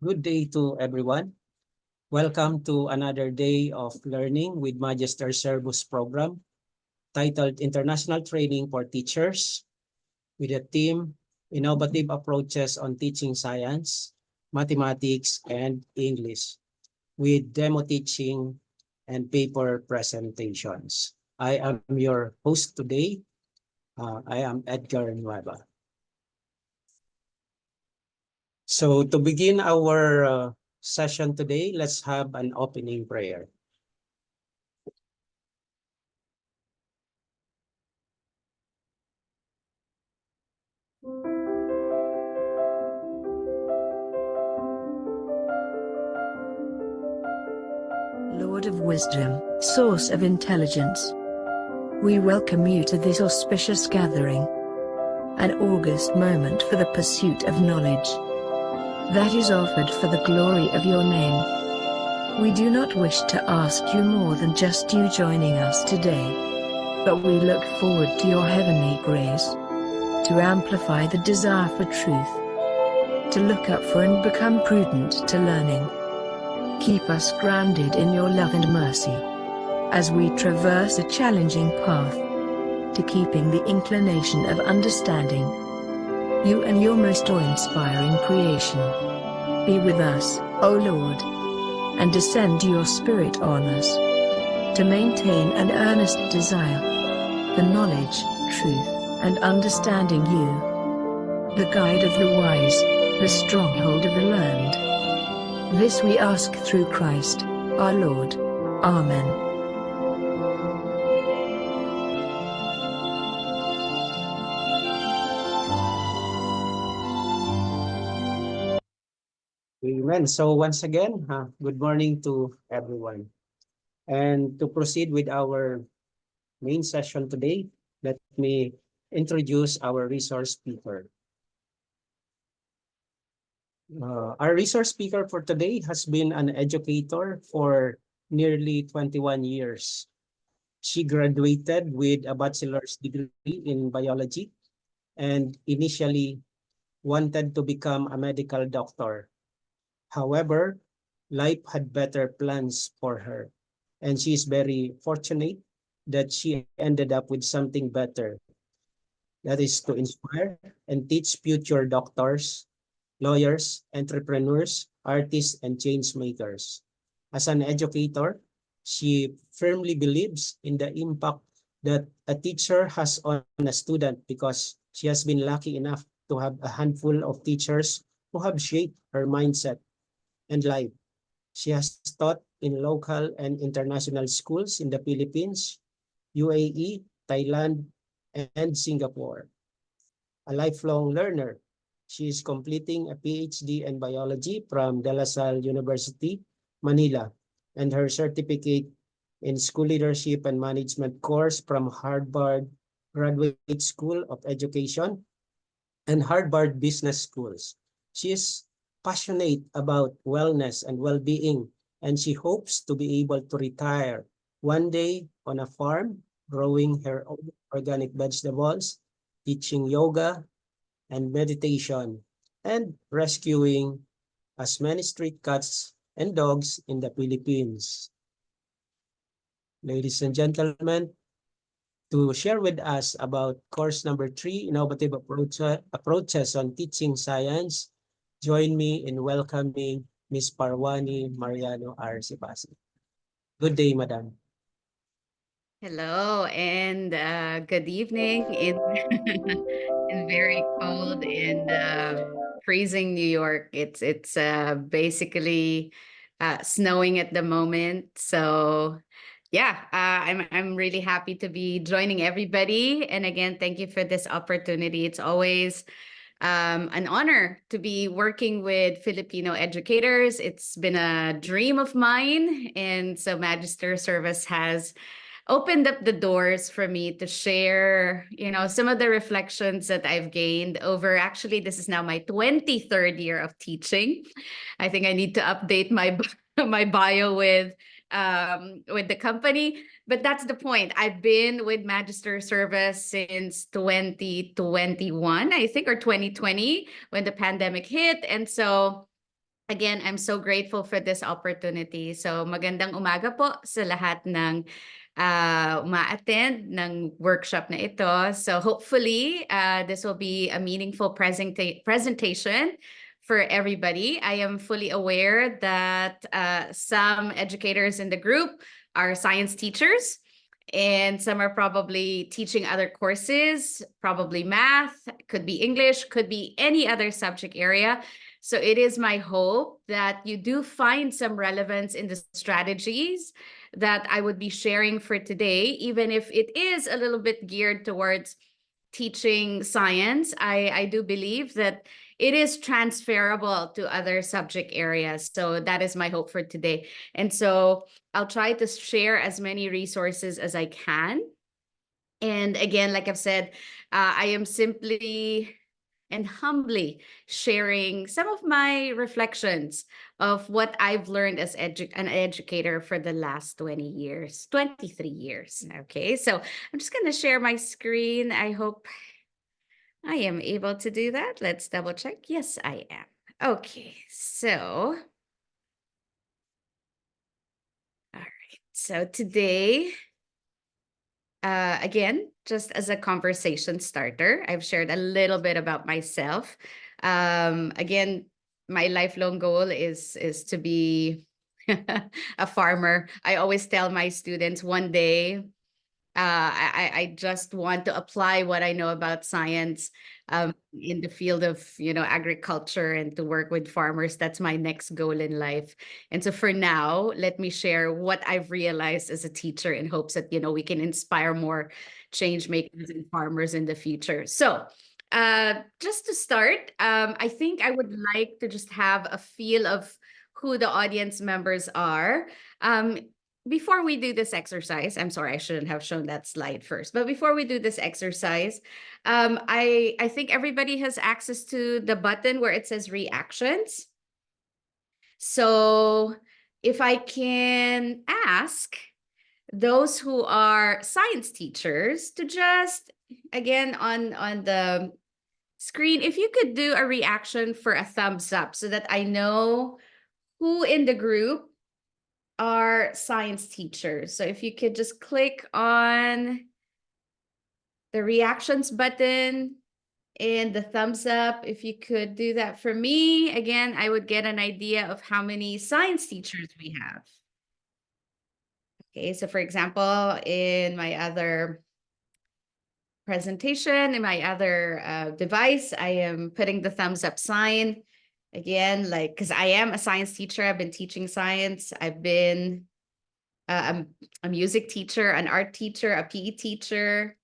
Good day to everyone. Welcome to another day of learning with Magister Servus program titled International Training for Teachers with a theme Innovative Approaches on Teaching Science, Mathematics, and English with demo teaching and paper presentations. I am your host today. I am Edgar Nueva. So to begin our session today, let's have an opening prayer. Lord of wisdom, source of intelligence, we welcome you to this auspicious gathering, an august moment for the pursuit of knowledge that is offered for the glory of your name. We do not wish to ask you more than just you joining us today, but we look forward to your heavenly grace, to amplify the desire for truth, to look up for and become prudent to learning. Keep us grounded in your love and mercy as we traverse a challenging path to keeping the inclination of understanding you and your most awe-inspiring creation. Be with us, O Lord, and descend your Spirit on us to maintain an earnest desire for knowledge, truth, and understanding you, the guide of the wise, the stronghold of the learned. This we ask through Christ, our Lord. Amen. Amen. So once again, good morning to everyone. And to proceed with our main session today, let me introduce our resource speaker. Our resource speaker for today has been an educator for nearly 21 years. She graduated with a bachelor's degree in biology and initially wanted to become a medical doctor. However, life had better plans for her, and she is very fortunate that she ended up with something better. That is to inspire and teach future doctors, lawyers, entrepreneurs, artists, and change makers. As an educator, she firmly believes in the impact that a teacher has on a student because she has been lucky enough to have a handful of teachers who have shaped her mindset and life. She has taught in local and international schools in the Philippines, UAE, Thailand, and Singapore. A lifelong learner, she is completing a PhD in biology from De La Salle University, Manila, and her certificate in school leadership and management course from Harvard Graduate School of Education and Harvard Business Schools. She is passionate about wellness and well-being, and she hopes to be able to retire one day on a farm, growing her own organic vegetables, teaching yoga and meditation, and rescuing as many street cats and dogs in the Philippines. Ladies and gentlemen, to share with us about course number 3, Innovative Approaches on Teaching Science, join me in welcoming Ms. Parwani Mariano R. Sepasi. Good day, Madam. Hello and good evening in very cold and freezing New York. It's basically snowing at the moment. So yeah, I'm really happy to be joining everybody. And again, thank you for this opportunity. It's always an honor to be working with Filipino educators. It's been a dream of mine, and so Magister Service has opened up the doors for me to share, some of the reflections that I've gained over, actually, this is now my 23rd year of teaching. I think I need to update my my bio with the company, but that's the point. I've been with Magister Service since 2021, I think, or 2020 when the pandemic hit. And so Again, I'm so grateful for this opportunity. So magandang umaga po sa lahat ng ma-attend ng workshop na ito. So hopefully, this will be a meaningful presentation for everybody. I am fully aware that some educators in the group are science teachers, and some are probably teaching other courses, probably math, could be English, could be any other subject area. So it is my hope that you do find some relevance in the strategies that I would be sharing for today, even if it is a little bit geared towards teaching science. I do believe that it is transferable to other subject areas. So that is my hope for today. And so I'll try to share as many resources as I can. And again, like I've said, I am simply and humbly sharing some of my reflections of what I've learned as an educator for the last 20 years, 23 years. Okay, so I'm just going to share my screen. I hope I am able to do that. Let's double check. Yes, I am. Okay, so, all right. So today, again, just as a conversation starter, I've shared a little bit about myself. Again, my lifelong goal is to be a farmer. I always tell my students one day I just want to apply what I know about science in the field of, agriculture and to work with farmers. That's my next goal in life. And so for now, let me share what I've realized as a teacher in hopes that, we can inspire more change makers and farmers in the future. So just to start, I think I would like to just have a feel of who the audience members are. Before we do this exercise, I'm sorry, I shouldn't have shown that slide first. But before we do this exercise, I think everybody has access to the button where it says reactions. So if I can ask those who are science teachers to just, again, on the screen, if you could do a reaction for a thumbs up so that I know who in the group are science teachers. So if you could just click on the reactions button and the thumbs up, if you could do that for me, again, I would get an idea of how many science teachers we have. Okay, so for example, in my other presentation, in my other device, I am putting the thumbs up sign. Again, because I am a science teacher, I've been teaching science. I've been a music teacher, an art teacher, a PE teacher.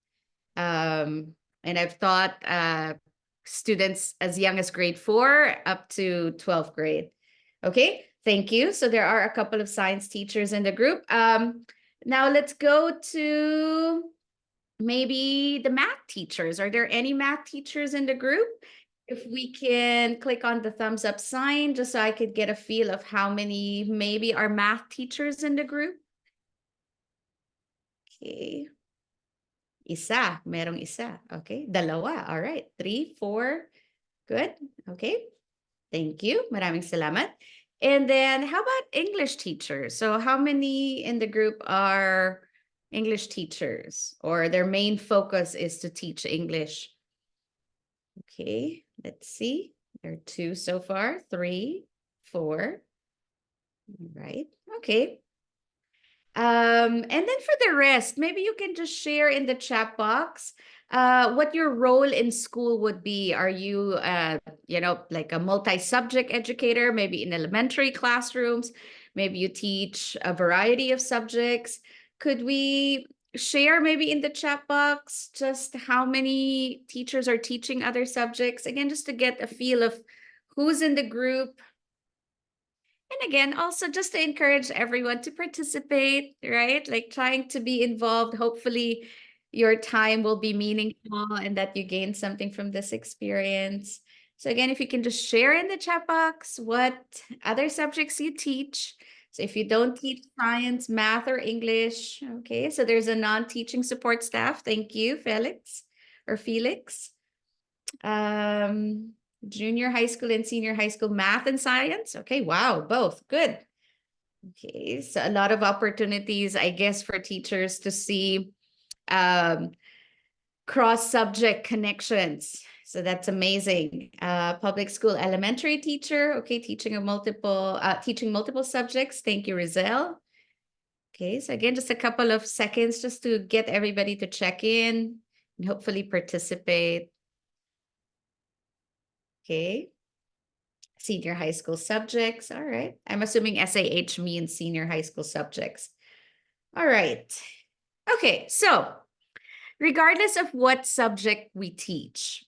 And I've taught students as young as grade 4 up to 12th grade. Okay, thank you. So there are a couple of science teachers in the group. Now let's go to maybe the math teachers. Are there any math teachers in the group? If we can click on the thumbs up sign, just so I could get a feel of how many maybe are math teachers in the group. Okay. Isa, merong isa. Okay, dalawa. All right, 3, 4. Good. Okay, thank you. Maraming salamat. And then how about English teachers? So how many in the group are English teachers or their main focus is to teach English? Okay, let's see. There are 2 so far, 3, 4. All right, okay. And then for the rest, maybe you can just share in the chat box what your role in school would be. Are you, like a multi-subject educator, maybe in elementary classrooms? Maybe you teach a variety of subjects. Could we share maybe in the chat box just how many teachers are teaching other subjects? Again, just to get a feel of who's in the group. And again, also just to encourage everyone to participate, right? Like trying to be involved. Hopefully your time will be meaningful and that you gain something from this experience. So again, if you can just share in the chat box what other subjects you teach. So if you don't teach science, math, or English, okay, so there's a non-teaching support staff. Thank you, Felix or Felix. Junior high school and senior high school math and science? Okay, wow, both. Good. Okay, so a lot of opportunities, I guess, for teachers to see cross-subject connections. So that's amazing. Public school elementary teacher. Okay, teaching multiple subjects. Thank you, Rizal. Okay, so again, just a couple of seconds just to get everybody to check in and hopefully participate. Okay. Senior high school subjects. All right. I'm assuming SAH means senior high school subjects. All right. Okay, so regardless of what subject we teach,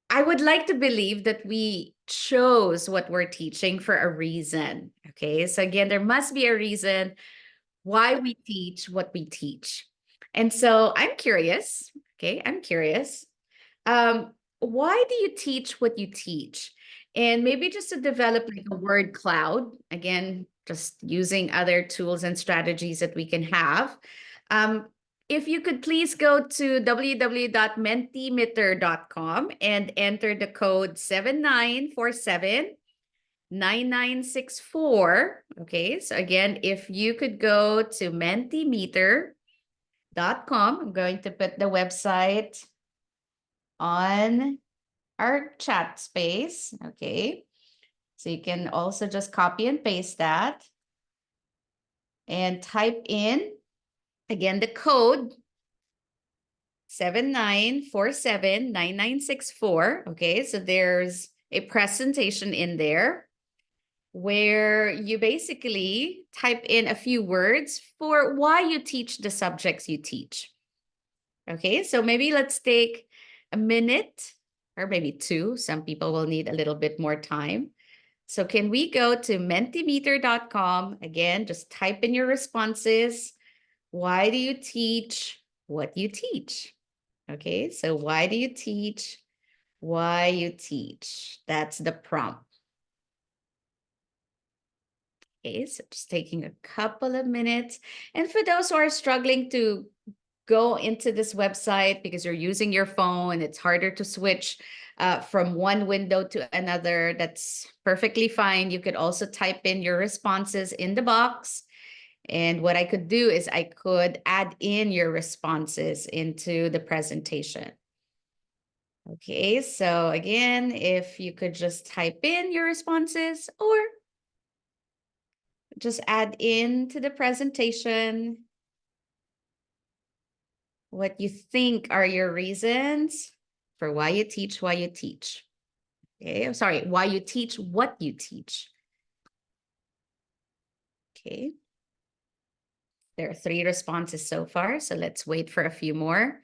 I would like to believe that we chose what we're teaching for a reason. Okay, so again, there must be a reason why we teach what we teach. And so I'm curious, okay, I'm curious. Why do you teach what you teach? And maybe just to develop like a word cloud, again, just using other tools and strategies that we can have. If you could please go to www.mentimeter.com and enter the code 7947-9964. Okay, so again, if you could go to mentimeter.com, I'm going to put the website on our chat space. Okay, so you can also just copy and paste that and type in again the code 7947-9964. Okay, so there's a presentation in there where you basically type in a few words for why you teach the subjects you teach. Okay, so maybe let's take a minute or maybe two. Some people will need a little bit more time. So can we go to mentimeter.com? Again, just type in your responses. Why do you teach what you teach? Okay, so why do you teach? Why you teach? That's the prompt. Okay, so just taking a couple of minutes. And for those who are struggling to go into this website because you're using your phone, it's harder to switch from one window to another, that's perfectly fine. You could also type in your responses in the box. And what I could do is I could add in your responses into the presentation. Okay, so again, if you could just type in your responses or just add in to the presentation what you think are your reasons for why you teach, why you teach. Okay, I'm sorry, why you teach what you teach. Okay. There are 3 responses so far, so let's wait for a few more.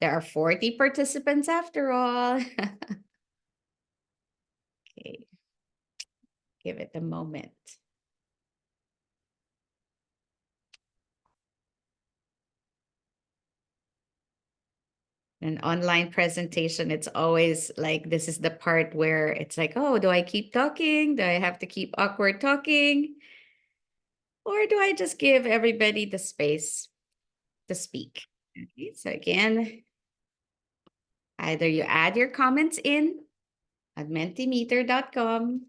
There are 40 participants after all. Okay, give it a moment. An online presentation, it's always like, this is the part where it's like, oh, do I keep talking? Do I have to keep awkward talking? Or do I just give everybody the space to speak? Okay, so again, either you add your comments in at mentimeter.com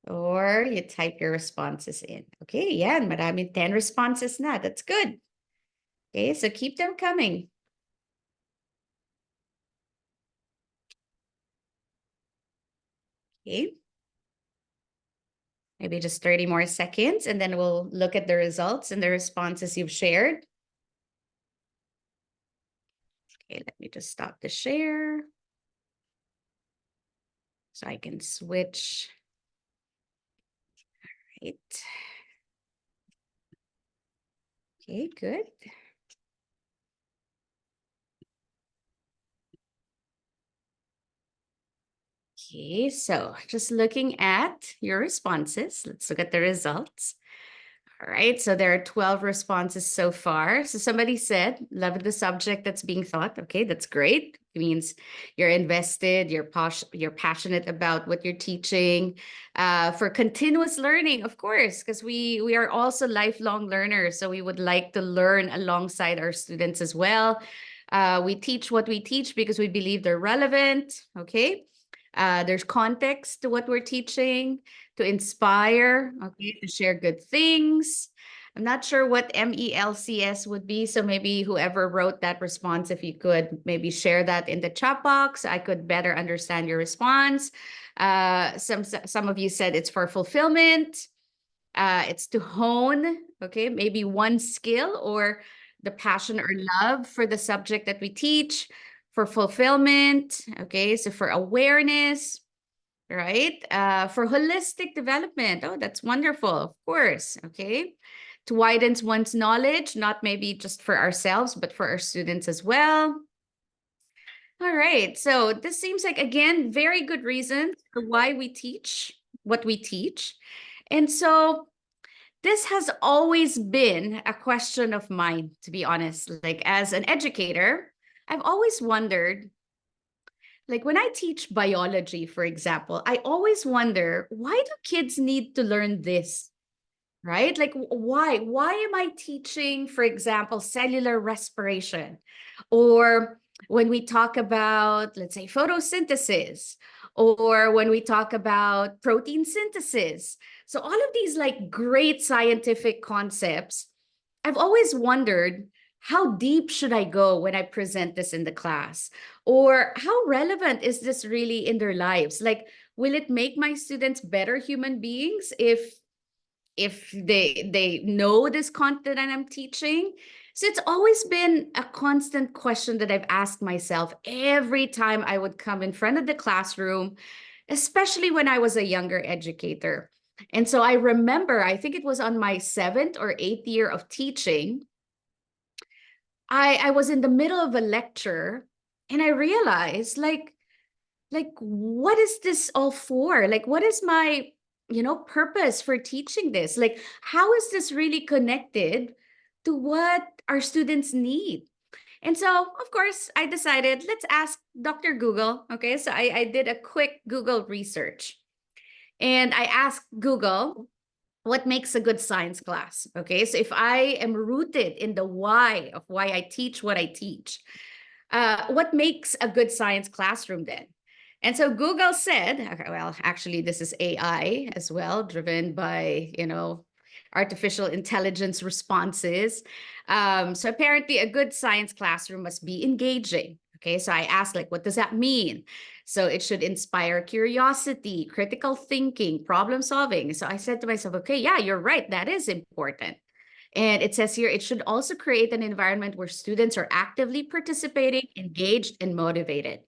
or you type your responses in. Okay, yeah, maraming 10 responses na. That's good. Okay, so keep them coming. Okay. Maybe just 30 more seconds and then we'll look at the results and the responses you've shared. Okay, let me just stop the share so I can switch. Right. Okay, good. Okay, so just looking at your responses, let's look at the results. All right, so there are 12 responses so far. So somebody said, love the subject that's being taught. Okay, that's great. It means you're invested, you're passionate about what you're teaching. For continuous learning, of course, because we are also lifelong learners. So we would like to learn alongside our students as well. We teach what we teach because we believe they're relevant, okay? There's context to what we're teaching, to inspire, okay, to share good things. I'm not sure what MELCS would be, so maybe whoever wrote that response, if you could maybe share that in the chat box, I could better understand your response. Some of you said it's for fulfillment. It's to hone, okay, maybe one skill or the passion or love for the subject that we teach, for fulfillment, okay, so for awareness, right? For holistic development. Oh, that's wonderful, of course, okay. To widen one's knowledge, not maybe just for ourselves, but for our students as well. All right, so this seems like, again, very good reason for why we teach what we teach. And so this has always been a question of mine, to be honest. Like, as an educator, I've always wondered, like when I teach biology, for example, I always wonder, why do kids need to learn this? Right? Like, why? Why am I teaching, for example, cellular respiration? Or when we talk about, let's say, photosynthesis, or when we talk about protein synthesis. So all of these like great scientific concepts, I've always wondered, how deep should I go when I present this in the class? Or how relevant is this really in their lives? Like, will it make my students better human beings if they know this content that I'm teaching? So it's always been a constant question that I've asked myself every time I would come in front of the classroom, especially when I was a younger educator. And so I remember, I think it was on my 7th or 8th year of teaching, I was in the middle of a lecture and I realized like what is this all for? Like, what is my purpose for teaching this? Like, how is this really connected to what our students need? And so, of course, I decided, let's ask Dr. Google. Okay, so I did a quick Google research and I asked Google, what makes a good science class? Okay, so if I am rooted in the why of why I teach what I teach, what makes a good science classroom then? And so Google said, okay, well, actually, this is AI as well, driven by, artificial intelligence responses. So apparently a good science classroom must be engaging. Okay, so I asked, like, what does that mean? So it should inspire curiosity, critical thinking, problem solving. So I said to myself, okay, yeah, you're right. That is important. And it says here, it should also create an environment where students are actively participating, engaged, and motivated.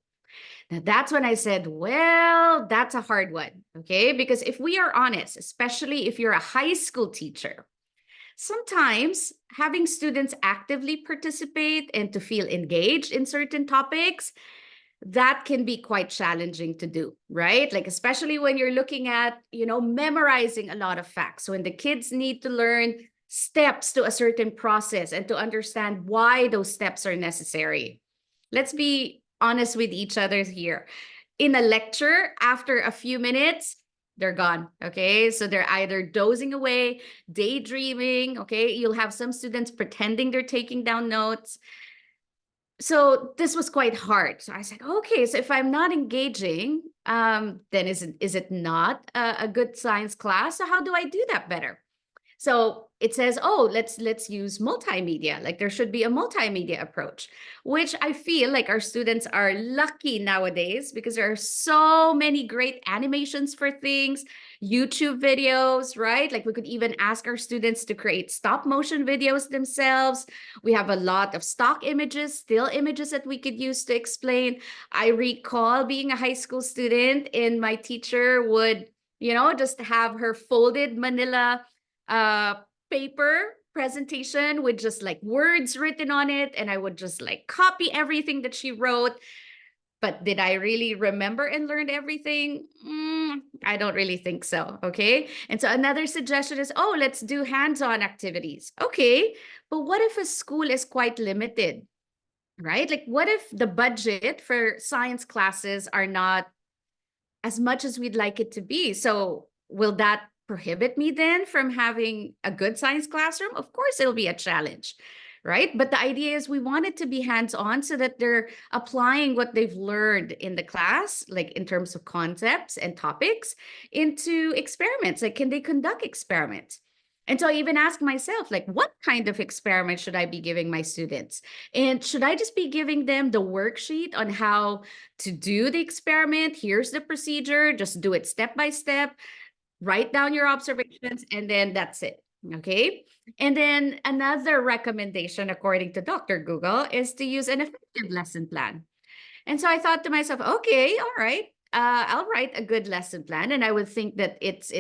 Now, that's when I said, well, that's a hard one, okay? Because if we are honest, especially if you're a high school teacher, sometimes having students actively participate and to feel engaged in certain topics, that can be quite challenging to do, right? Like, especially when you're looking at, memorizing a lot of facts. When the kids need to learn steps to a certain process and to understand why those steps are necessary. Let's be honest with each other here. In a lecture, after a few minutes, they're gone. Okay. So they're either dozing away, daydreaming. Okay. You'll have some students pretending they're taking down notes. So this was quite hard. So I said, okay, so if I'm not engaging, then is it not a good science class? So how do I do that better? So it says, oh, let's use multimedia. Like, there should be a multimedia approach, which I feel like our students are lucky nowadays because there are so many great animations for things, YouTube videos, right? Like, we could even ask our students to create stop motion videos themselves. We have a lot of stock images, still images that we could use to explain. I recall being a high school student and my teacher would, just have her folded manila paper presentation with just like words written on it, and I would just like copy everything that she wrote. But did I really remember and learned everything? I don't really think so. Okay. And so another suggestion is, oh, let's do hands-on activities. Okay. But what if a school is quite limited, right? Like, what if the budget for science classes are not as much as we'd like it to be? So will that prohibit me then from having a good science classroom? Of course, it'll be a challenge. right? But the idea is we want it to be hands-on so that they're applying what they've learned in the class, like in terms of concepts and topics, into experiments. Like, can they conduct experiments? And so I even ask myself, like, what kind of experiment should I be giving my students? And should I just be giving them the worksheet on how to do the experiment? Here's the procedure, just do it step by step, write down your observations, and then that's it. Okay. And then another recommendation, according to Dr. Google, is to use an effective lesson plan. And so I thought to myself, okay, all right, I'll write a good lesson plan. And I would think that it's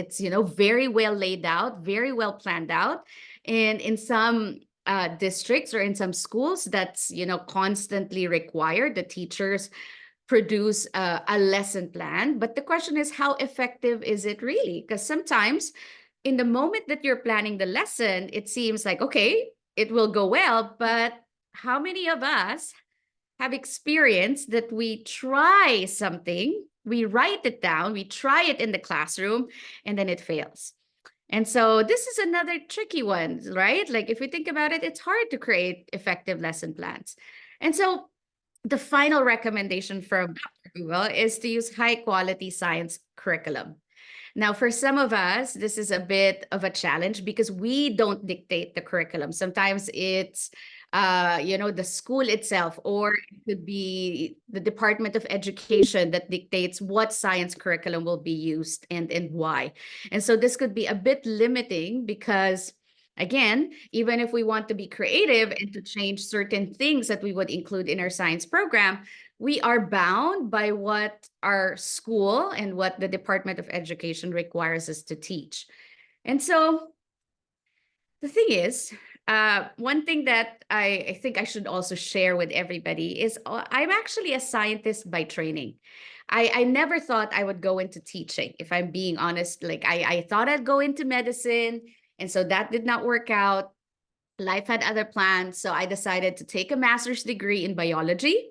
very well laid out, very well planned out. And in some districts or in some schools, that's constantly required. The teachers produce a lesson plan. But the question is, how effective is it really? Because sometimes in the moment that you're planning the lesson, it seems like, okay, it will go well. But how many of us have experienced that we try something, we write it down, we try it in the classroom, and then it fails? And so this is another tricky one, right? Like if we think about it, it's hard to create effective lesson plans. And so the final recommendation from Dr. Google is to use high quality science curriculum. Now, for some of us, this is a bit of a challenge because we don't dictate the curriculum. Sometimes it's, the school itself, or it could be the Department of Education that dictates what science curriculum will be used and why. And so this could be a bit limiting because, again, even if we want to be creative and to change certain things that we would include in our science program, we are bound by what our school and what the Department of Education requires us to teach. And so the thing is, one thing that I think I should also share with everybody is I'm actually a scientist by training. I never thought I would go into teaching, if I'm being honest. Like I thought I'd go into medicine, and so that did not work out. Life had other plans, so I decided to take a master's degree in biology.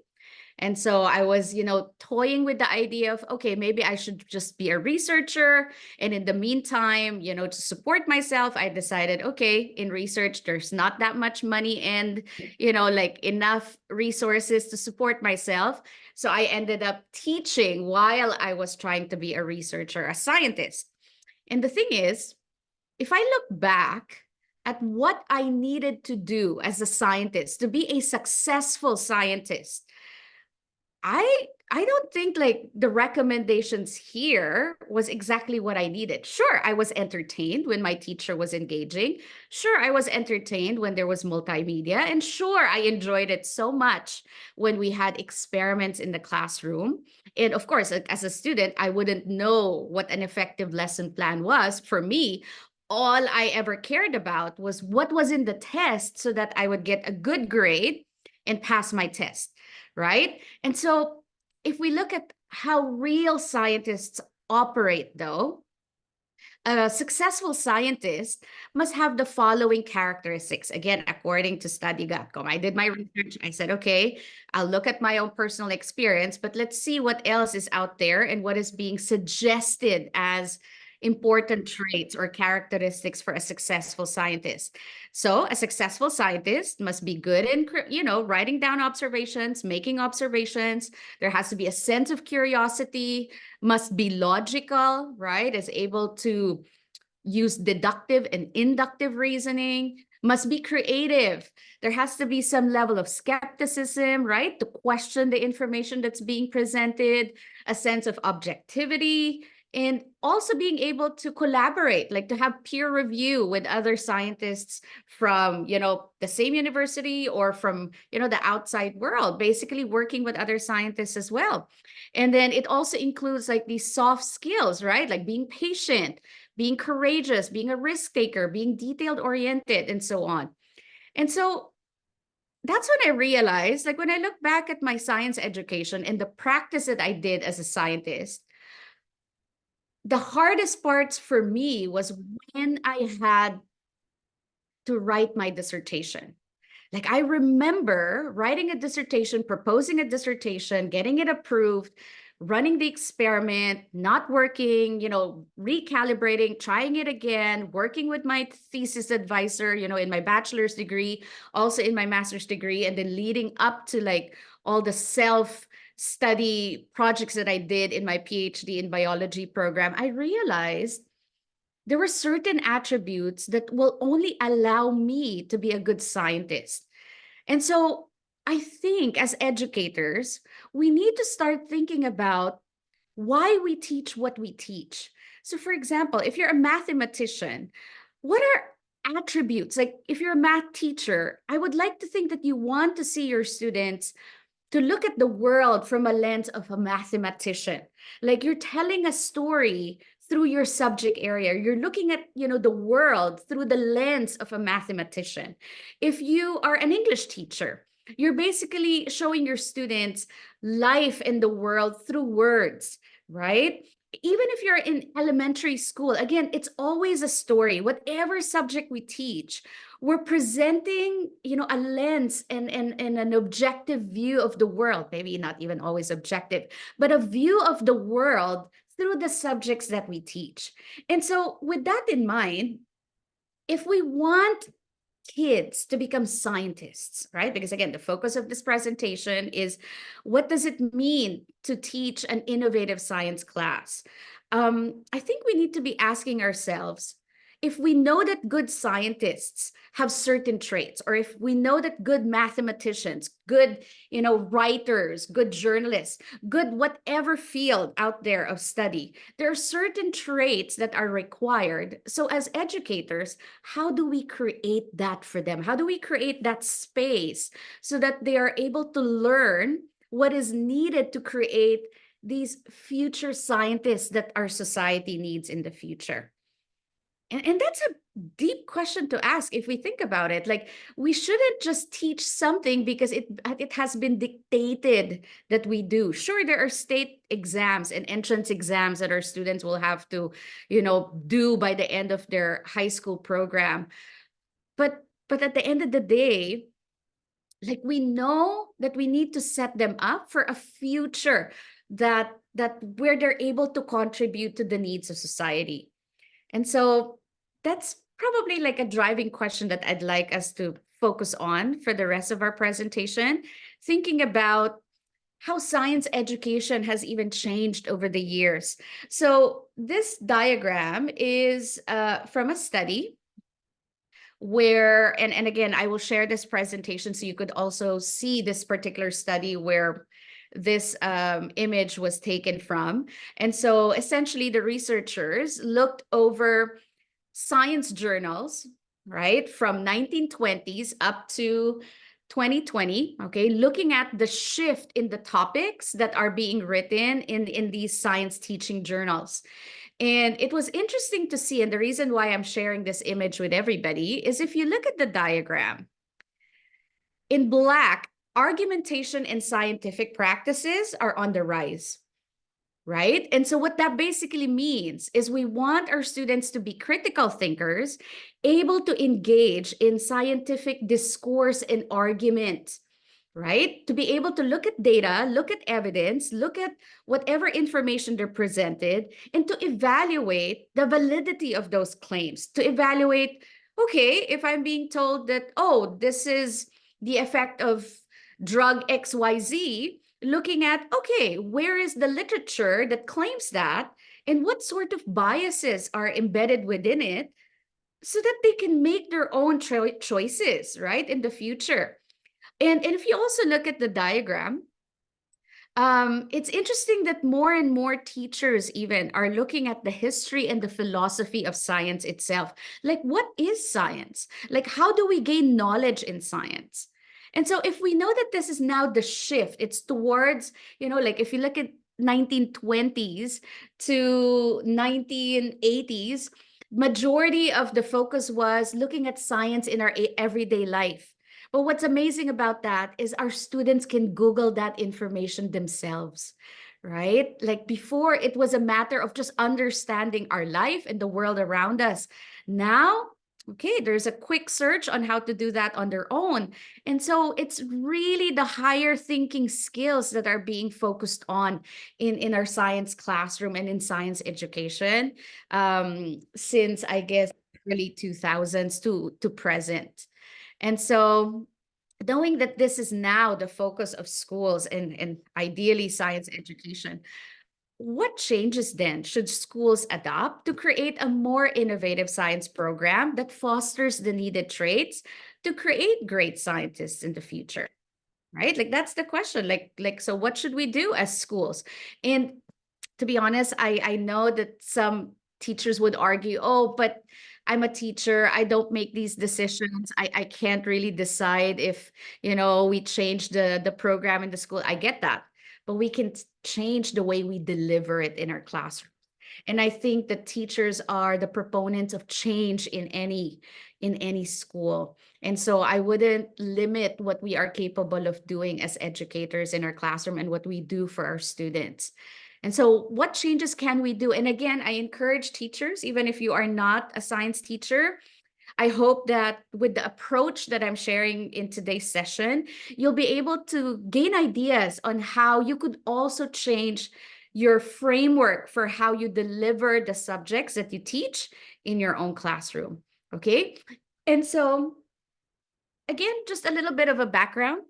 And so I was, toying with the idea of, okay, maybe I should just be a researcher. And in the meantime, to support myself, I decided, okay, in research, there's not that much money and, like enough resources to support myself. So I ended up teaching while I was trying to be a researcher, a scientist. And the thing is, if I look back at what I needed to do as a scientist to be a successful scientist, I don't think like the recommendations here was exactly what I needed. Sure, I was entertained when my teacher was engaging. Sure, I was entertained when there was multimedia. And sure, I enjoyed it so much when we had experiments in the classroom. And of course, as a student, I wouldn't know what an effective lesson plan was. For me, all I ever cared about was what was in the test so that I would get a good grade and pass my test, right? And so if we look at how real scientists operate, though, a successful scientist must have the following characteristics. Again, according to study.com, I did my research. I said, okay, I'll look at my own personal experience, but let's see what else is out there and what is being suggested as important traits or characteristics for a successful scientist. So a successful scientist must be good in, writing down observations, making observations. There has to be a sense of curiosity, must be logical, right? Is able to use deductive and inductive reasoning, must be creative. There has to be some level of skepticism, right? To question the information that's being presented, a sense of objectivity, and also being able to collaborate, like to have peer review with other scientists from, the same university or from, the outside world, basically working with other scientists as well. And then it also includes like these soft skills, right? Like being patient, being courageous, being a risk taker, being detailed oriented, and so on. And so that's when I realized, like when I look back at my science education and the practice that I did as a scientist, the hardest parts for me was when I had to write my dissertation. Like I remember writing a dissertation, proposing a dissertation, getting it approved, running the experiment, not working, recalibrating, trying it again, working with my thesis advisor, in my bachelor's degree, also in my master's degree, and then leading up to like all the self-study projects that I did in my PhD in biology program, I realized there were certain attributes that will only allow me to be a good scientist. And so I think as educators, we need to start thinking about why we teach what we teach. So, for example, if you're a mathematician, what are attributes? Like, if you're a math teacher, I would like to think that you want to see your students to look at the world from a lens of a mathematician. Like, you're telling a story through your subject area. You're looking at, the world through the lens of a mathematician. If you are an English teacher, you're basically showing your students life in the world through words, right? Even if you're in elementary school, again, it's always a story. Whatever subject we teach, we're presenting, a lens and an objective view of the world. Maybe not even always objective, but a view of the world through the subjects that we teach. And so with that in mind, if we want kids to become scientists, right? Because again, the focus of this presentation is what does it mean to teach an innovative science class? I think we need to be asking ourselves, if we know that good scientists have certain traits, or if we know that good mathematicians, good, writers, good journalists, good whatever field out there of study, there are certain traits that are required. So as educators, how do we create that for them? How do we create that space so that they are able to learn what is needed to create these future scientists that our society needs in the future? And that's a deep question to ask if we think about it. Like, we shouldn't just teach something because it has been dictated that we do. Sure, there are state exams and entrance exams that our students will have to, do by the end of their high school program. But at the end of the day, like, we know that we need to set them up for a future that where they're able to contribute to the needs of society. And so that's probably like a driving question that I'd like us to focus on for the rest of our presentation, thinking about how science education has even changed over the years. So this diagram is from a study where, and again, I will share this presentation so you could also see this particular study where this image was taken from. And so essentially the researchers looked over science journals, right, from 1920s up to 2020, okay, looking at the shift in the topics that are being written in these science teaching journals. And it was interesting to see, and the reason why I'm sharing this image with everybody is if you look at the diagram, in black, argumentation and scientific practices are on the rise, right? And so what that basically means is we want our students to be critical thinkers, able to engage in scientific discourse and argument, right? To be able to look at data, look at evidence, look at whatever information they're presented, and to evaluate the validity of those claims, to evaluate, okay, if I'm being told that, oh, this is the effect of drug XYZ, looking at, okay, where is the literature that claims that, and what sort of biases are embedded within it, so that they can make their own choices, right, in the future. And if you also look at the diagram, it's interesting that more and more teachers even are looking at the history and the philosophy of science itself. Like, what is science? Like, how do we gain knowledge in science? And so if we know that this is now the shift, it's towards, like if you look at 1920s to 1980s, majority of the focus was looking at science in our everyday life. But what's amazing about that is our students can Google that information themselves, right? Like, before, it was a matter of just understanding our life and the world around us. Now, Okay, there's a quick search on how to do that on their own. And so it's really the higher thinking skills that are being focused on in our science classroom and in science education, since I guess early 2000s to present. And so knowing that this is now the focus of schools and ideally science education, what changes then should schools adopt to create a more innovative science program that fosters the needed traits to create great scientists in the future? Right? Like that's the question. So what should we do as schools? And to be honest, I know that some teachers would argue, oh, but I'm a teacher. I don't make these decisions. I can't really decide if, we change the program in the school. I get that. But we can change the way we deliver it in our classroom. And I think that teachers are the proponents of change in any school. And so I wouldn't limit what we are capable of doing as educators in our classroom and what we do for our students. And so what changes can we do? And again, I encourage teachers, even if you are not a science teacher, I hope that with the approach that I'm sharing in today's session, you'll be able to gain ideas on how you could also change your framework for how you deliver the subjects that you teach in your own classroom. Okay. And so, again, just a little bit of a background.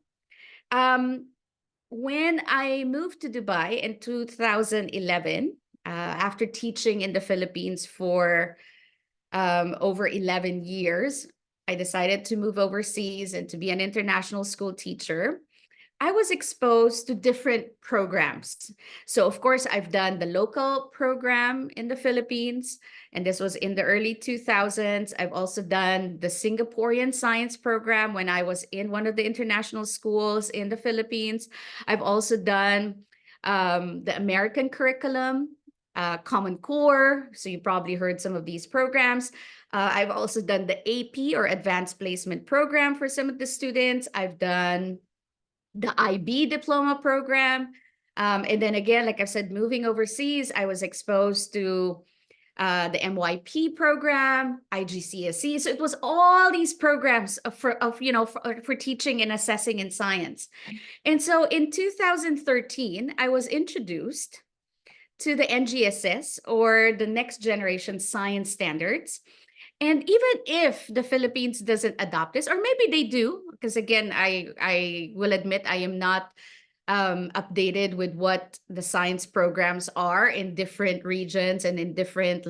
When I moved to Dubai in 2011, after teaching in the Philippines for over 11 years, I decided to move overseas and to be an international school teacher. I was exposed to different programs. So, of course, I've done the local program in the Philippines, and this was in the early 2000s. I've also done the Singaporean science program when I was in one of the international schools in the Philippines. I've also done the American curriculum, Common Core. So, you probably heard some of these programs. I've also done the AP or Advanced Placement Program for some of the students. I've done the IB diploma program. And then again, like I said, moving overseas, I was exposed to the MYP program, IGCSE. So it was all these programs for teaching and assessing in science. And so in 2013, I was introduced to the NGSS, or the Next Generation Science Standards. And even if the Philippines doesn't adopt this, or maybe they do, because again, I will admit I am not updated with what the science programs are in different regions and in different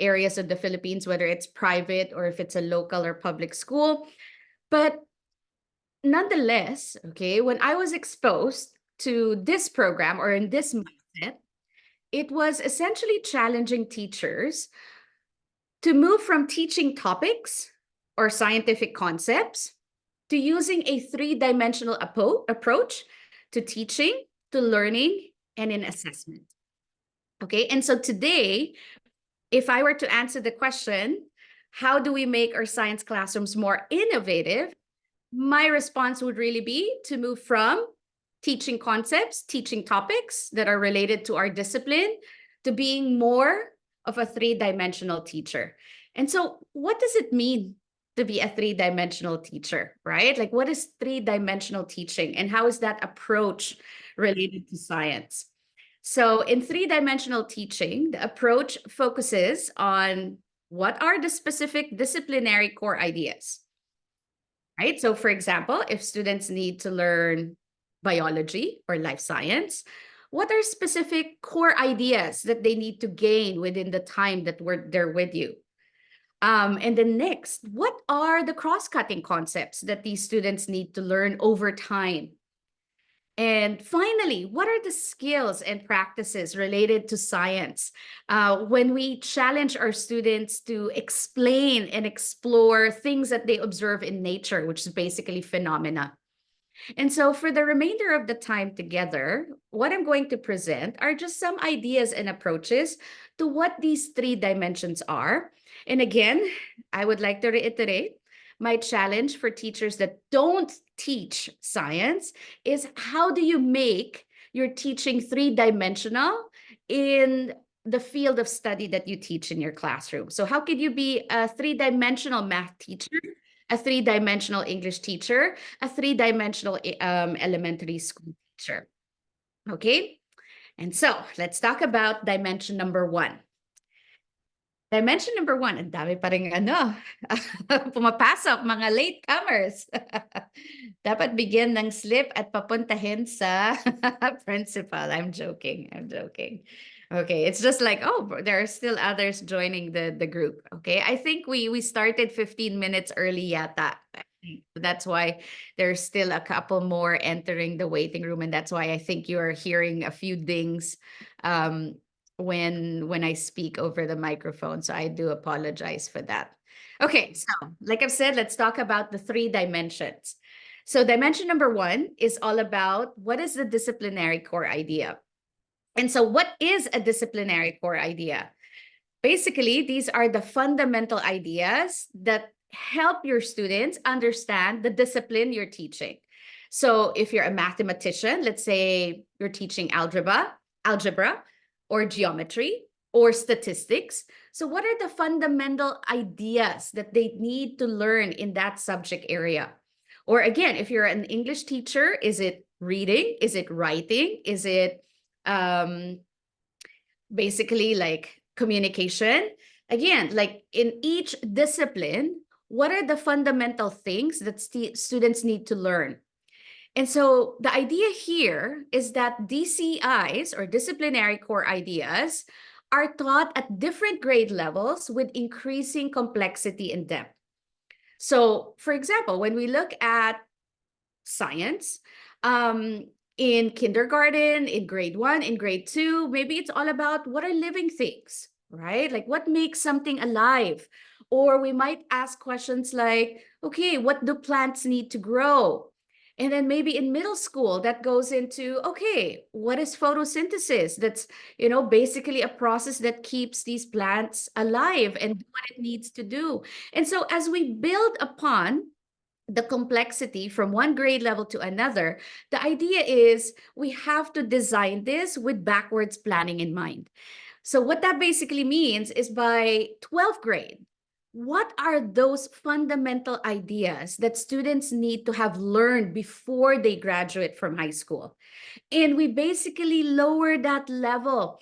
areas of the Philippines, whether it's private or if it's a local or public school. But nonetheless, okay, when I was exposed to this program or in this mindset, it was essentially challenging teachers to move from teaching topics or scientific concepts to using a three-dimensional approach to teaching, to learning, and in assessment. Okay, and so today, if I were to answer the question, how do we make our science classrooms more innovative? My response would really be to move from teaching concepts, teaching topics that are related to our discipline, to being more of a three-dimensional teacher. And so what does it mean to be a three-dimensional teacher, right? Like, what is three-dimensional teaching and how is that approach related to science? So in three-dimensional teaching, the approach focuses on what are the specific disciplinary core ideas, right? So for example, if students need to learn biology or life science, what are specific core ideas that they need to gain within the time that they're with you? And then next, what are the cross-cutting concepts that these students need to learn over time? And finally, what are the skills and practices related to science when we challenge our students to explain and explore things that they observe in nature, which is basically phenomena? And so for the remainder of the time together, what I'm going to present are just some ideas and approaches to what these three dimensions are. And again, I would like to reiterate, my challenge for teachers that don't teach science is, how do you make your teaching three-dimensional in the field of study that you teach in your classroom. So how could you be a three-dimensional math teacher, a three-dimensional English teacher, a three-dimensional elementary school teacher? Okay, and so let's talk about dimension number one. Dimension number one, ang dami pa rin pumapasok, mga latecomers. Dapat bigyan ng slip at papuntahin sa principal. I'm joking. Okay, it's just like, oh, there are still others joining the group. Okay, I think we started 15 minutes early yata. That's why there's still a couple more entering the waiting room, and that's why I think you are hearing a few dings when I speak over the microphone. So I do apologize for that. Okay, so like I've said, let's talk about the three dimensions. So dimension number one is all about what is the disciplinary core idea. And so what is a disciplinary core idea? Basically, these are the fundamental ideas that help your students understand the discipline you're teaching. So if you're a mathematician, let's say you're teaching algebra, or geometry, or statistics. So what are the fundamental ideas that they need to learn in that subject area? Or again, if you're an English teacher, is it reading? Is it writing? Is it basically like communication? Again, like in each discipline, what are the fundamental things that students need to learn? And so the idea here is that DCIs, or disciplinary core ideas, are taught at different grade levels with increasing complexity and depth. So for example, when we look at science, in kindergarten, in grade 1, in grade 2, maybe it's all about what are living things, right? Like what makes something alive? Or we might ask questions like, okay, what do plants need to grow? And then maybe in middle school, that goes into, okay, what is photosynthesis? That's, basically a process that keeps these plants alive and do what it needs to do. And so as we build upon the complexity from one grade level to another, the idea is we have to design this with backwards planning in mind. So what that basically means is by 12th grade, what are those fundamental ideas that students need to have learned before they graduate from high school? And we basically lower that level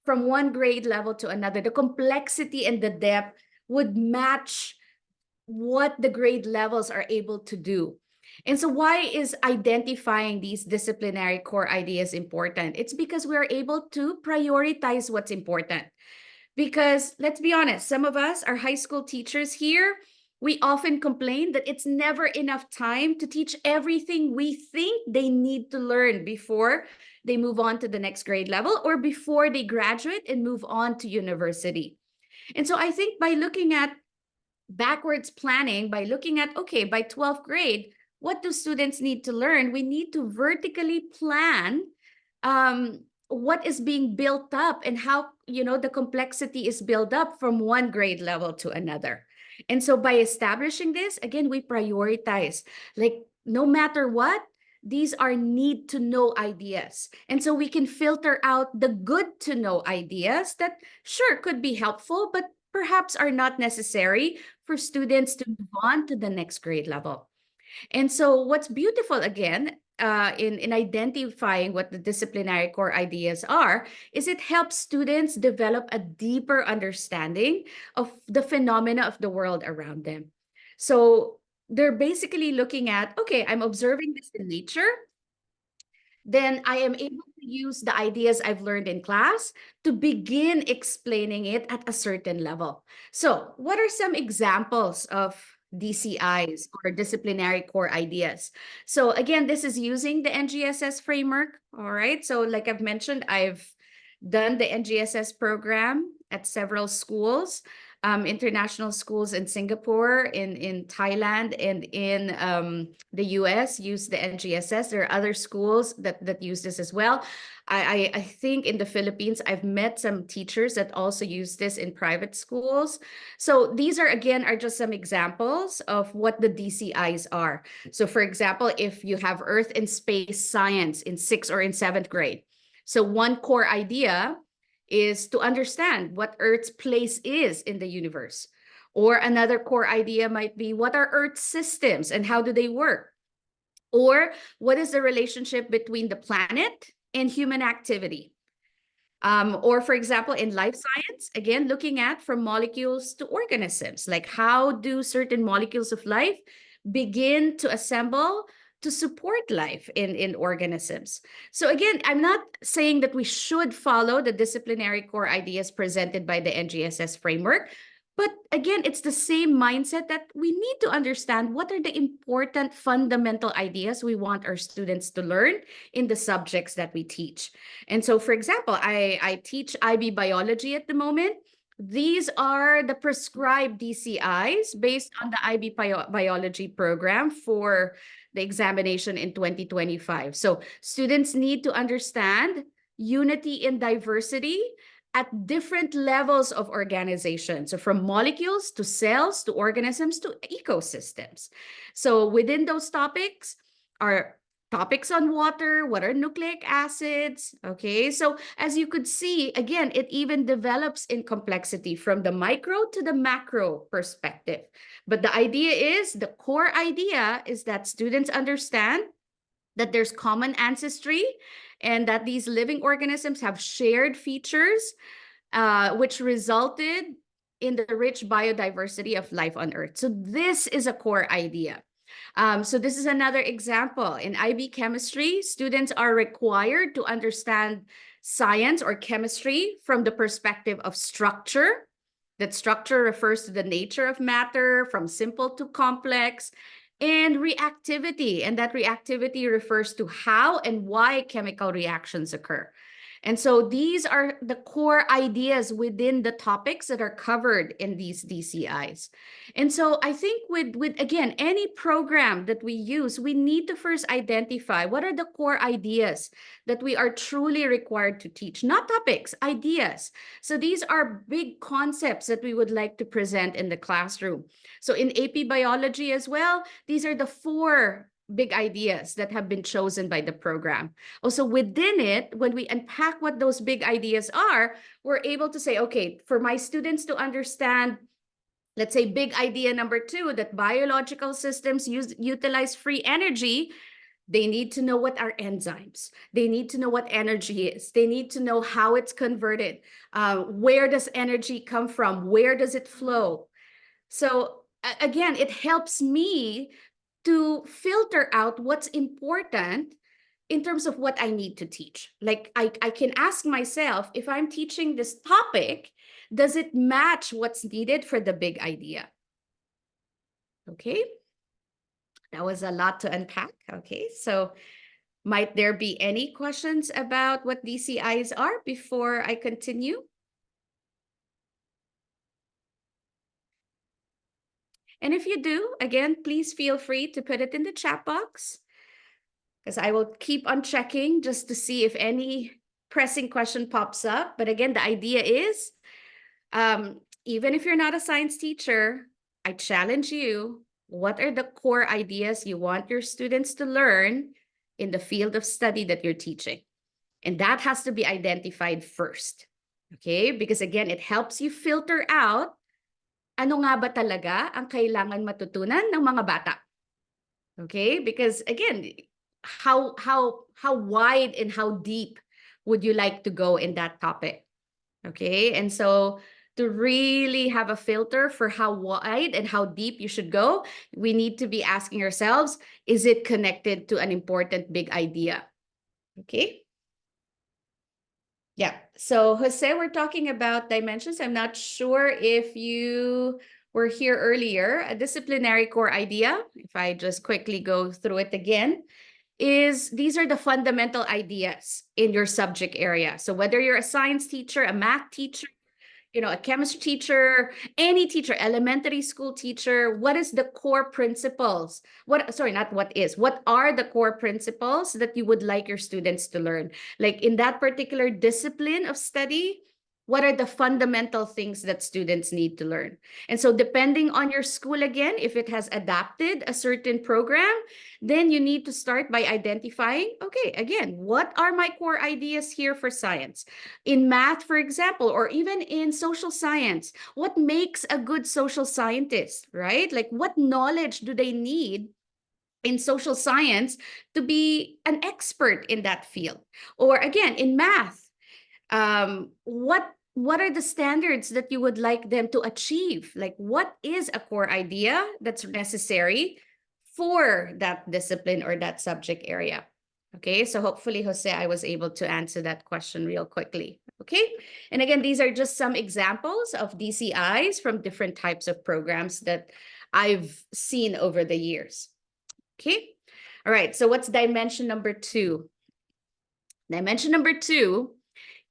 from one grade level to another. The complexity and the depth would match what the grade levels are able to do. And so why is identifying these disciplinary core ideas important? It's because we're able to prioritize what's important. Because let's be honest, some of us are high school teachers here. We often complain that it's never enough time to teach everything we think they need to learn before they move on to the next grade level or before they graduate and move on to university. And so I think by looking at backwards planning, by looking at, okay, by 12th grade, what do students need to learn? We need to vertically plan what is being built up and how, the complexity is built up from one grade level to another. And so by establishing this, again, we prioritize, like no matter what, these are need to know ideas. And so we can filter out the good to know ideas that sure could be helpful, but perhaps are not necessary for students to move on to the next grade level. And so what's beautiful again, in identifying what the disciplinary core ideas are, is it helps students develop a deeper understanding of the phenomena of the world around them. So they're basically looking at, okay, I'm observing this in nature, then I am able to use the ideas I've learned in class to begin explaining it at a certain level. So what are some examples of DCIs or disciplinary core ideas? So again, this is using the NGSS framework. All right. So like I've mentioned, I've done the NGSS program at several schools, international schools in Singapore, in Thailand, and in the US use the NGSS. There are other schools that use this as well. I think in the Philippines, I've met some teachers that also use this in private schools. So these are just some examples of what the DCIs are. So for example, if you have Earth and Space Science in 6th or in 7th grade, so one core idea is to understand what Earth's place is in the universe. Or another core idea might be, what are Earth's systems and how do they work? Or what is the relationship between the planet and human activity? Or for example, in life science, again, looking at from molecules to organisms, like how do certain molecules of life begin to assemble to support life in organisms. So again, I'm not saying that we should follow the disciplinary core ideas presented by the NGSS framework, but again, it's the same mindset that we need to understand what are the important fundamental ideas we want our students to learn in the subjects that we teach. And so, for example, I teach IB biology at the moment. These are the prescribed DCIs based on the IB biology program for the examination in 2025. So students need to understand unity in diversity at different levels of organization. So from molecules to cells to organisms to ecosystems. So within those topics are topics on water, what are nucleic acids, okay? So as you could see, again, it even develops in complexity from the micro to the macro perspective. But the idea is, the core idea is that students understand that there's common ancestry and that these living organisms have shared features, which resulted in the rich biodiversity of life on Earth. So this is a core idea. So this is another example. In IB chemistry, students are required to understand science or chemistry from the perspective of structure. That structure refers to the nature of matter, from simple to complex, and reactivity. And that reactivity refers to how and why chemical reactions occur. And so these are the core ideas within the topics that are covered in these DCIs. And so I think with again, any program that we use, we need to first identify what are the core ideas that we are truly required to teach, not topics, ideas. So these are big concepts that we would like to present in the classroom. So in AP Biology as well, these are the 4 big ideas that have been chosen by the program. Also within it, when we unpack what those big ideas are, we're able to say, okay, for my students to understand, let's say big idea number 2, that biological systems utilize free energy, they need to know what are enzymes. They need to know what energy is. They need to know how it's converted. Where does energy come from? Where does it flow? So again, it helps me to filter out what's important in terms of what I need to teach. Like I can ask myself, if I'm teaching this topic, does it match what's needed for the big idea? Okay, that was a lot to unpack. Okay, so might there be any questions about what DCIs are before I continue? And if you do, again, please feel free to put it in the chat box, because I will keep on checking just to see if any pressing question pops up. But again, the idea is, even if you're not a science teacher, I challenge you, what are the core ideas you want your students to learn in the field of study that you're teaching? And that has to be identified first, okay? Because again, it helps you filter out ano nga ba talaga ang kailangan matutunan ng mga bata. Okay? Because again, how wide and how deep would you like to go in that topic? Okay? And so to really have a filter for how wide and how deep you should go, we need to be asking ourselves, is it connected to an important big idea? Okay? Yeah. So Jose, we're talking about dimensions. I'm not sure if you were here earlier. A disciplinary core idea, if I just quickly go through it again, is these are the fundamental ideas in your subject area. So whether you're a science teacher, a math teacher, a chemistry teacher, any teacher, elementary school teacher, what is the core principles? What are the core principles that you would like your students to learn? Like in that particular discipline of study, What are the fundamental things that students need to learn? And so depending on your school, again, if it has adapted a certain program, then you need to start by identifying, okay, again, what are my core ideas here for science? In math, for example, or even in social science, what makes a good social scientist, right? Like what knowledge do they need in social science to be an expert in that field? Or again, in math, what are the standards that you would like them to achieve? Like what is a core idea that's necessary for that discipline or that subject area? Okay, so hopefully, Jose, I was able to answer that question real quickly. Okay, and again, these are just some examples of DCIs from different types of programs that I've seen over the years. Okay, all right, so what's dimension number 2? Dimension number 2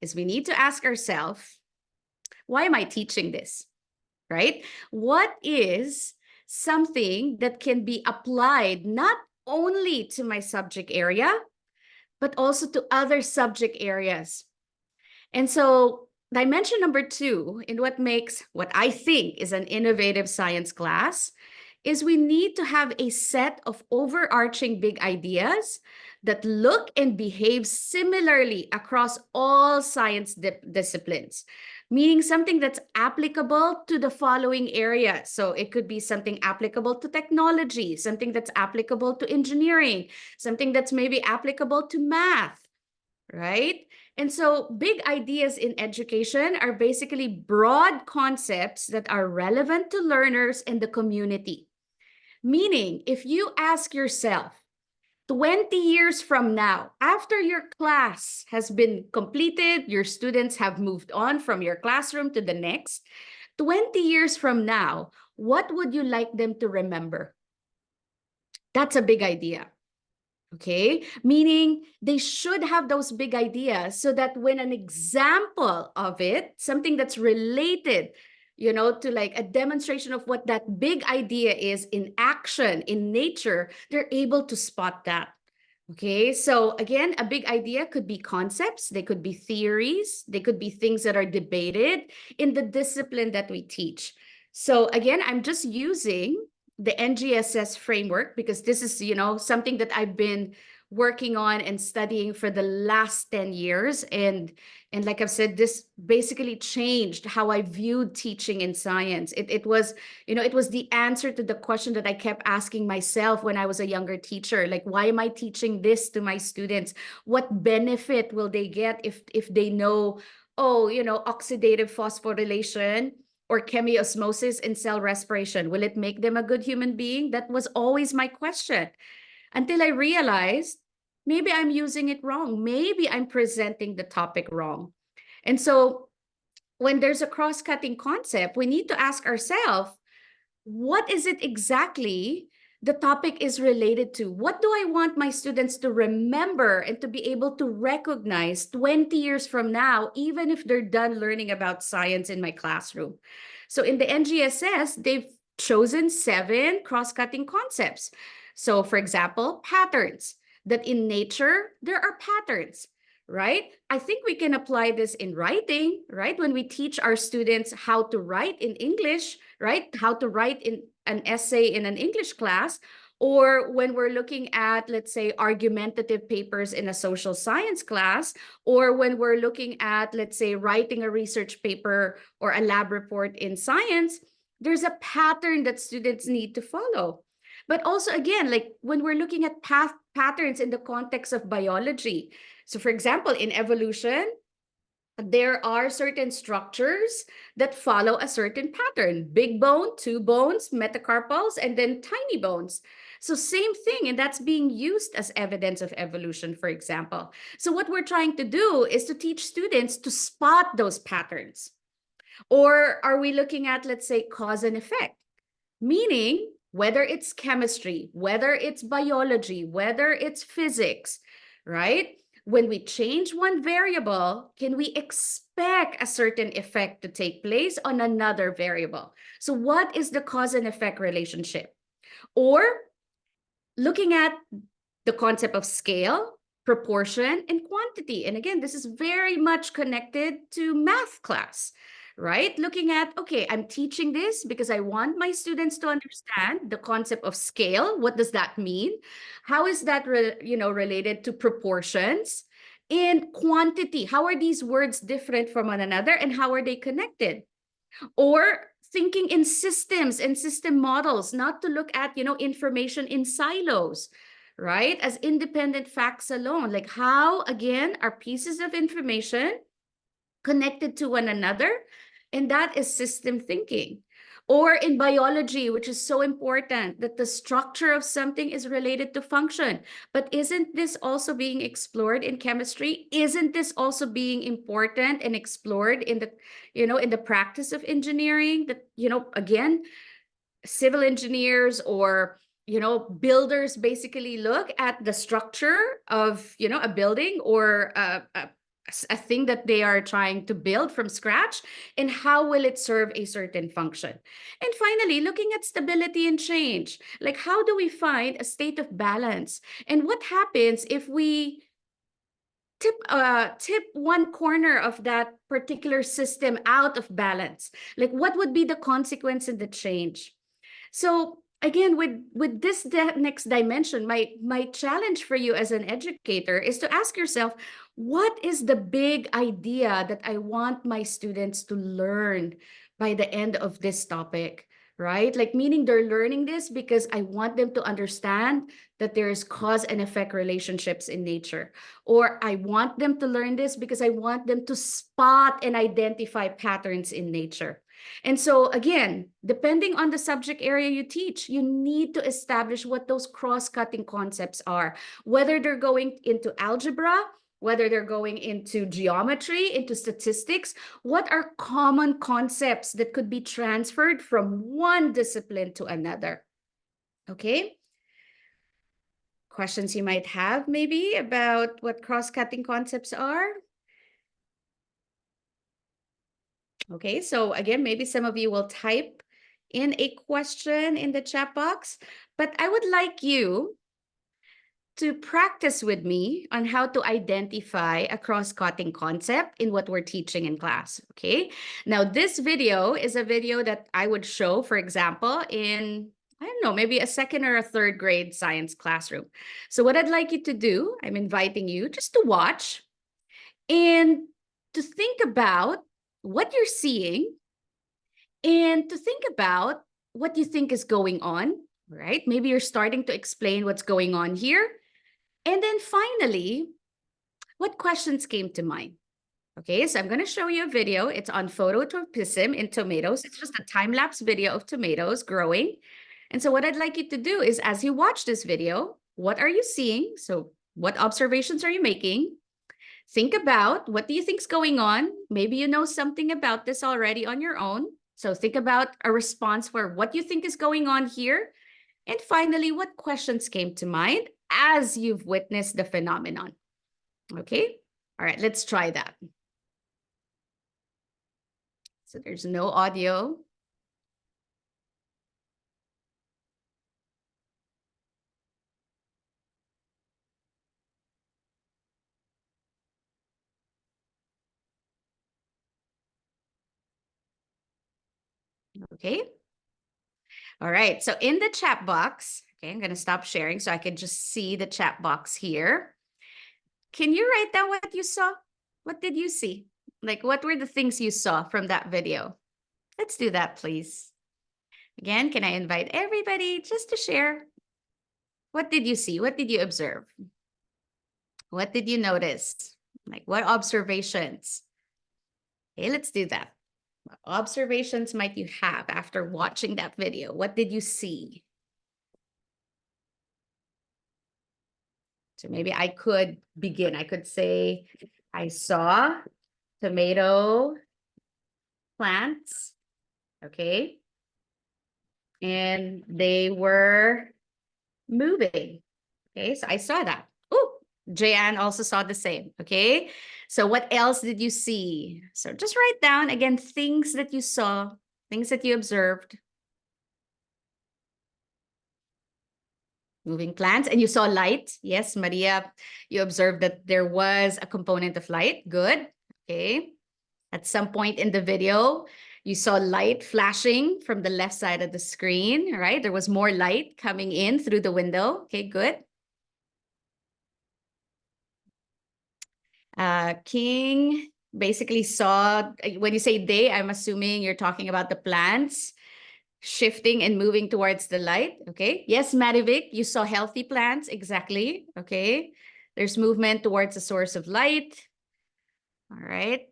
is we need to ask ourselves, why am I teaching this, right? What is something that can be applied not only to my subject area, but also to other subject areas? And so dimension number 2 in what makes what I think is an innovative science class is we need to have a set of overarching big ideas that look and behave similarly across all science disciplines, meaning something that's applicable to the following areas. So it could be something applicable to technology, something that's applicable to engineering, something that's maybe applicable to math, right? And so big ideas in education are basically broad concepts that are relevant to learners and the community. Meaning, if you ask yourself, 20 years from now, after your class has been completed, your students have moved on from your classroom to the next, 20 years from now, what would you like them to remember? That's a big idea. Okay, meaning they should have those big ideas so that when an example of it, something that's related, to like a demonstration of what that big idea is in action, in nature, they're able to spot that. Okay, so again, a big idea could be concepts, they could be theories, they could be things that are debated in the discipline that we teach. So again, I'm just using the NGSS framework because this is, something that I've been working on and studying for the last 10 years. And like I've said, this basically changed how I viewed teaching in science. It was, it was the answer to the question that I kept asking myself when I was a younger teacher. Like, why am I teaching this to my students? What benefit will they get if they know, oxidative phosphorylation or chemiosmosis in cell respiration? Will it make them a good human being? That was always my question. Until I realized maybe I'm using it wrong. Maybe I'm presenting the topic wrong. And so when there's a cross-cutting concept, we need to ask ourselves, what is it exactly the topic is related to? What do I want my students to remember and to be able to recognize 20 years from now, even if they're done learning about science in my classroom? So in the NGSS, they've chosen 7 cross-cutting concepts. So for example, patterns, that in nature, there are patterns, right? I think we can apply this in writing, right? When we teach our students how to write in English, right? How to write in an essay in an English class, or when we're looking at, let's say, argumentative papers in a social science class, or when we're looking at, let's say, writing a research paper or a lab report in science, there's a pattern that students need to follow. But also, again, like when we're looking at patterns in the context of biology. So for example, in evolution, there are certain structures that follow a certain pattern: big bone, 2 bones, metacarpals, and then tiny bones. So same thing, and that's being used as evidence of evolution, for example. So what we're trying to do is to teach students to spot those patterns. Or are we looking at, let's say, cause and effect? Meaning, whether it's chemistry, whether it's biology, whether it's physics, right? When we change one variable, can we expect a certain effect to take place on another variable? So what is the cause and effect relationship? Or looking at the concept of scale, proportion, and quantity. And again, this is very much connected to math class, right? Looking at, okay, I'm teaching this because I want my students to understand the concept of scale. What does that mean? How is that, related to proportions and quantity? How are these words different from one another, and how are they connected? Or thinking in systems and system models, not to look at, information in silos, right? As independent facts alone. Like, how, again, are pieces of information connected to one another? And that is system thinking. Or in biology, which is so important, that the structure of something is related to function. But isn't this also being explored in chemistry? Isn't this also being important and explored in the, in the practice of engineering? That, again, civil engineers or builders basically look at the structure of a building or a thing that they are trying to build from scratch, and how will it serve a certain function. And finally, looking at stability and change, like how do we find a state of balance, and what happens if we tip one corner of that particular system out of balance? Like, what would be the consequence in the change? So again, with this next dimension, my challenge for you as an educator is to ask yourself, what is the big idea that I want my students to learn by the end of this topic, right? Like, meaning they're learning this because I want them to understand that there is cause and effect relationships in nature. Or I want them to learn this because I want them to spot and identify patterns in nature. And so again, depending on the subject area you teach, you need to establish what those cross-cutting concepts are, whether they're going into algebra, whether they're going into geometry, into statistics. What are common concepts that could be transferred from one discipline to another? Okay. Questions you might have maybe about what cross-cutting concepts are? Okay, so again, maybe some of you will type in a question in the chat box, but I would like you to practice with me on how to identify a cross-cutting concept in what we're teaching in class, okay? Now, this video is a video that I would show, for example, in, I don't know, maybe a second or a third grade science classroom. So what I'd like you to do, I'm inviting you just to watch and to think about what you're seeing and to think about what you think is going on, right? Maybe you're starting to explain what's going on here. And then finally, what questions came to mind? Okay, so I'm going to show you a video. It's on phototropism in tomatoes. It's just a time-lapse video of tomatoes growing. And so what I'd like you to do is, as you watch this video, what are you seeing? So what observations are you making? Think about, what do you think is going on? Maybe you know something about this already on your own. So think about a response for what you think is going on here. And finally, what questions came to mind as you've witnessed the phenomenon? Okay, all right, let's try that. So there's no audio. Okay. All right, so in the chat box, okay, I'm going to stop sharing so I can just see the chat box here. Can you write down what you saw? What did you see? Like, what were the things you saw from that video? Let's do that, please. Again, can I invite everybody just to share? What did you see? What did you observe? What did you notice? Like, what observations? Okay, let's do that. What observations might you have after watching that video? What did you see? So maybe I could begin. I could say, I saw tomato plants, okay? And they were moving, okay? So I saw that. Oh, Jayan also saw the same, okay? So what else did you see? So just write down, again, things that you saw, things that you observed. moving plants, and you saw light. Yes, Maria, you observed that there was a component of light. Good. Okay. At some point in the video, you saw light flashing from the left side of the screen, right? There was more light coming in through the window. Okay, good. King basically saw, when you say they, I'm assuming you're talking about the plants shifting and moving towards the light. Okay. Yes, Marivic, you saw healthy plants. Exactly. Okay. There's movement towards the source of light. All right.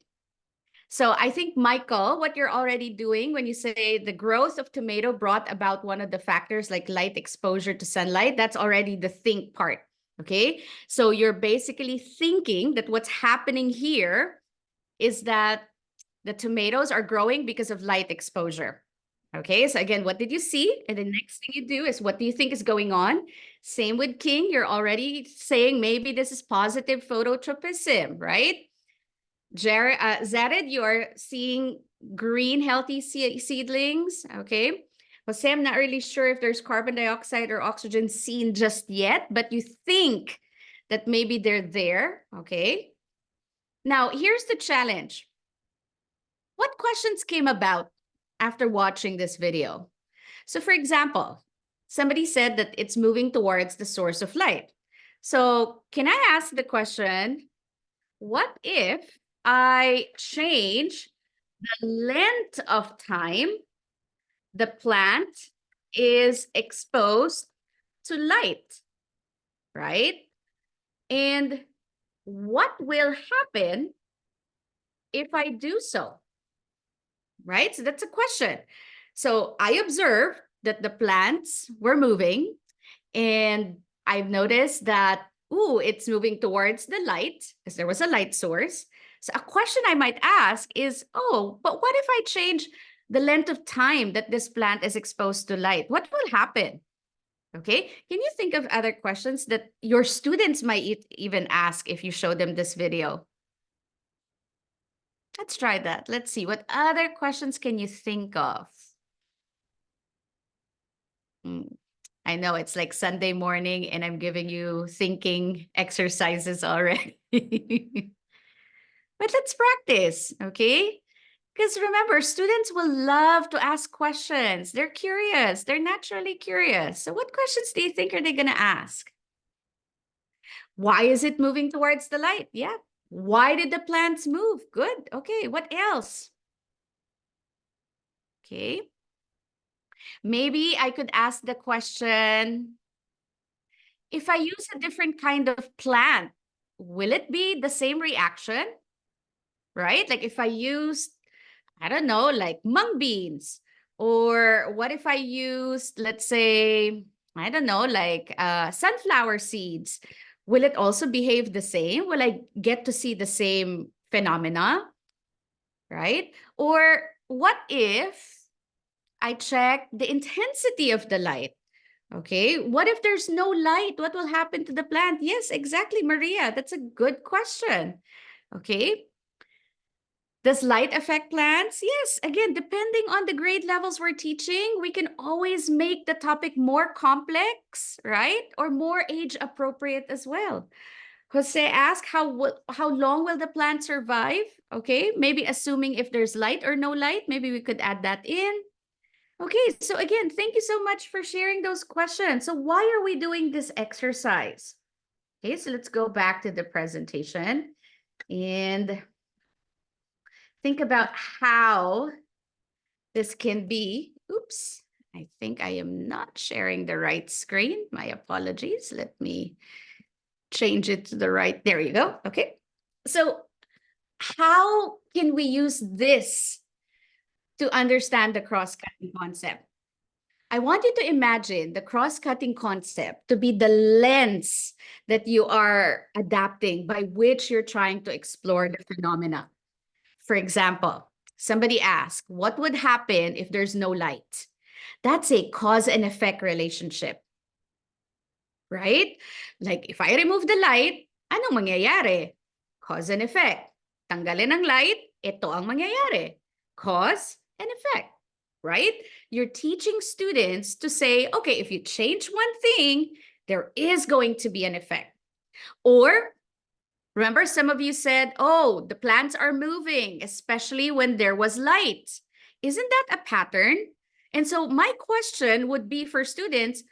So I think, Michael, what you're already doing when you say the growth of tomato brought about one of the factors like light exposure to sunlight, that's already the think part. Okay. So you're basically thinking that what's happening here is that the tomatoes are growing because of light exposure. Okay, so again, what did you see? And the next thing you do is, what do you think is going on? Same with King, you're already saying maybe this is positive phototropism, right? Zared, you are seeing green, healthy seedlings, okay? Jose, I'm not really sure if there's carbon dioxide or oxygen seen just yet, but you think that maybe they're there, okay? Now, here's the challenge. What questions came about after watching this video? So for example, somebody said that it's moving towards the source of light. So can I ask the question, what if I change the length of time the plant is exposed to light, right? And what will happen if I do so? Right? So that's a question. So I observed that the plants were moving, and I've noticed that, ooh, it's moving towards the light because there was a light source. So a question I might ask is, oh, but what if I change the length of time that this plant is exposed to light? What will happen? Okay. Can you think of other questions that your students might even ask if you show them this video? Let's try that. Let's see. What other questions can you think of? I know it's like Sunday morning and I'm giving you thinking exercises already. But let's practice, okay? Because remember, students will love to ask questions. They're curious. They're naturally curious. So what questions do you think are they going to ask? Why is it moving towards the light? Yeah. Why did the plants move? Good. Okay. What else? Okay. Maybe I could ask the question, if I use a different kind of plant, will it be the same reaction? Right? Like if I use, I don't know, like mung beans, or what if I use, let's say, I don't know, like sunflower seeds? Will it also behave the same? Will I get to see the same phenomena? Right? Or what if I check the intensity of the light? Okay, what if there's no light? What will happen to the plant? Yes, exactly, Maria. That's a good question. Okay. Does light affect plants? Yes, again, depending on the grade levels we're teaching, we can always make the topic more complex, right? Or more age appropriate as well. Jose asked, how long will the plant survive? Okay, maybe assuming if there's light or no light, maybe we could add that in. Okay, so again, thank you so much for sharing those questions. So why are we doing this exercise? Okay, so let's go back to the presentation and think about how this can be. Oops, I think I am not sharing the right screen. My apologies. Let me change it to the right. There you go. Okay, so how can we use this to understand the cross-cutting concept? I want you to imagine the cross-cutting concept to be the lens that you are adapting by which you're trying to explore the phenomena. For example, somebody asked, what would happen if there's no light? That's a cause and effect relationship, right? Like if I remove the light, anong mangyayari? Cause and effect. Tanggalin ang light, ito ang mangyayari. Cause and effect. Right? You're teaching students to say, okay, if you change one thing, there is going to be an effect. Or remember, some of you said, oh, the plants are moving, especially when there was light. Isn't that a pattern? And so my question would be for students,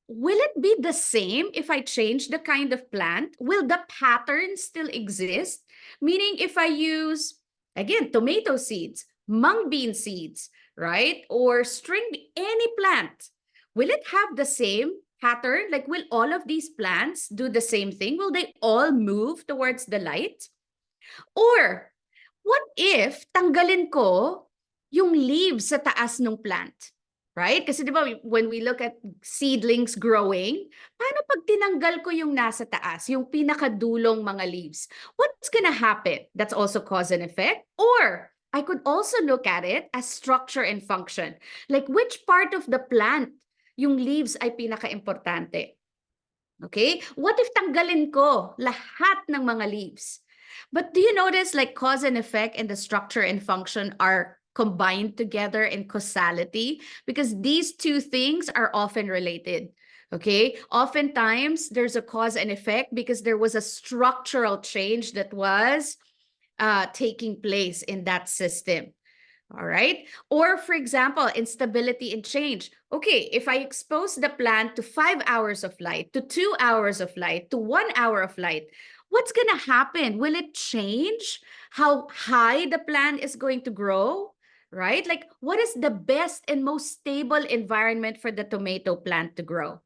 will it be the same if I change the kind of plant? Will the pattern still exist? Meaning if I use, again, tomato seeds, mung bean seeds, right? Or string, any plant, will it have the same pattern? Like, will all of these plants do the same thing? Will they all move towards the light? Or what if tanggalin ko yung leaves sa taas ng plant? Right? Kasi di ba when we look at seedlings growing, paano pag tinanggal ko yung nasa taas, yung pinakadulong mga leaves? What's gonna happen? That's also cause and effect. Or I could also look at it as structure and function. Like which part of the plant yung leaves ay pinaka-importante? Okay? What if tanggalin ko lahat ng mga leaves? But do you notice like cause and effect and the structure and function are combined together in causality? Because these two things are often related. Okay? Oftentimes, there's a cause and effect because there was a structural change that was taking place in that system. All right. Or for example, instability and change. Okay, if I expose the plant to 5 hours of light, to 2 hours of light, to 1 hour of light, what's going to happen? Will it change how high the plant is going to grow? Right? Like, what is the best and most stable environment for the tomato plant to grow?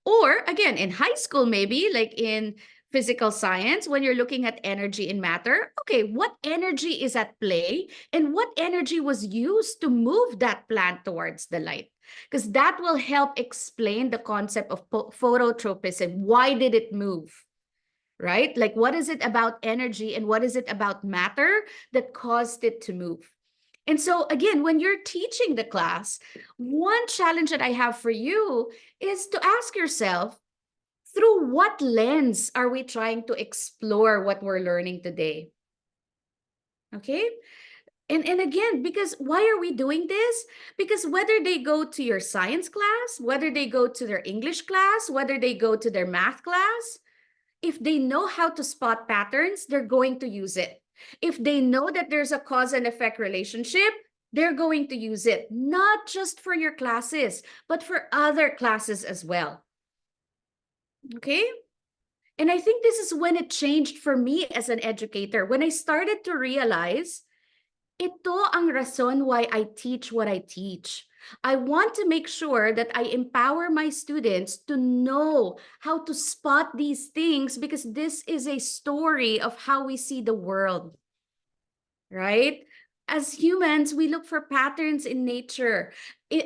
Or again, in high school, maybe like in physical science, when you're looking at energy in matter, okay, what energy is at play and what energy was used to move that plant towards the light? Because that will help explain the concept of phototropism. Why did it move? Right? Like, what is it about energy and what is it about matter that caused it to move? And so again, when you're teaching the class, one challenge that I have for you is to ask yourself, through what lens are we trying to explore what we're learning today? Okay? And again, because why are we doing this? Because whether they go to your science class, whether they go to their English class, whether they go to their math class, if they know how to spot patterns, they're going to use it. If they know that there's a cause and effect relationship, they're going to use it, not just for your classes, but for other classes as well. Okay? And I think this is when it changed for me as an educator. When I started to realize, ito ang rason why I teach what I teach. I want to make sure that I empower my students to know how to spot these things because this is a story of how we see the world, right? As humans, we look for patterns in nature.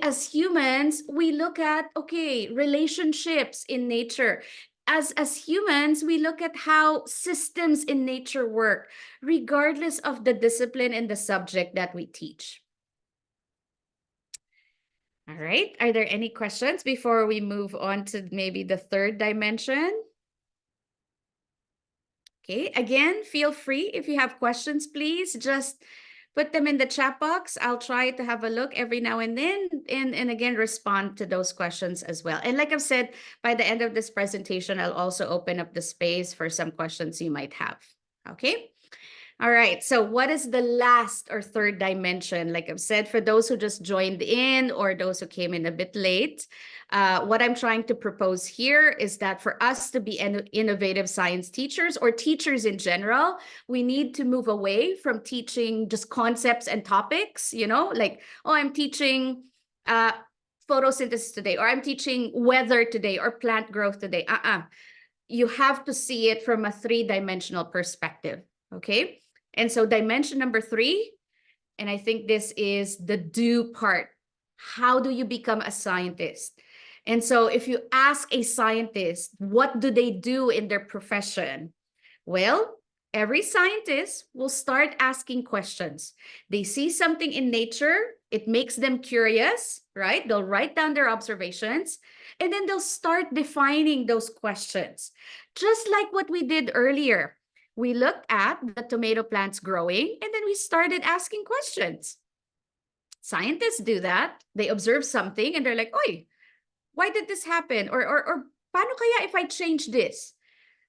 As humans, we look at, okay, relationships in nature. As humans, we look at how systems in nature work, regardless of the discipline and the subject that we teach. All right. Are there any questions before we move on to maybe the third dimension? Okay. Again, feel free if you have questions, please just put them in the chat box. I'll try to have a look every now and then and again, respond to those questions as well. And like I've said, by the end of this presentation, I'll also open up the space for some questions you might have. Okay. All right, so what is the last or third dimension? Like I've said, for those who just joined in or those who came in a bit late, what I'm trying to propose here is that for us to be innovative science teachers or teachers in general, we need to move away from teaching just concepts and topics, you know, like, oh, I'm teaching photosynthesis today, or I'm teaching weather today, or plant growth today. You have to see it from a three-dimensional perspective, okay? And so dimension number 3, and I think this is the do part. How do you become a scientist? And so if you ask a scientist, what do they do in their profession? Well, every scientist will start asking questions. They see something in nature, it makes them curious, right? They'll write down their observations, and then they'll start defining those questions. Just like what we did earlier. We looked at the tomato plants growing, and then we started asking questions. Scientists do that. They observe something, and they're like, "Oy, Why did this happen? Or paano kaya if I change this?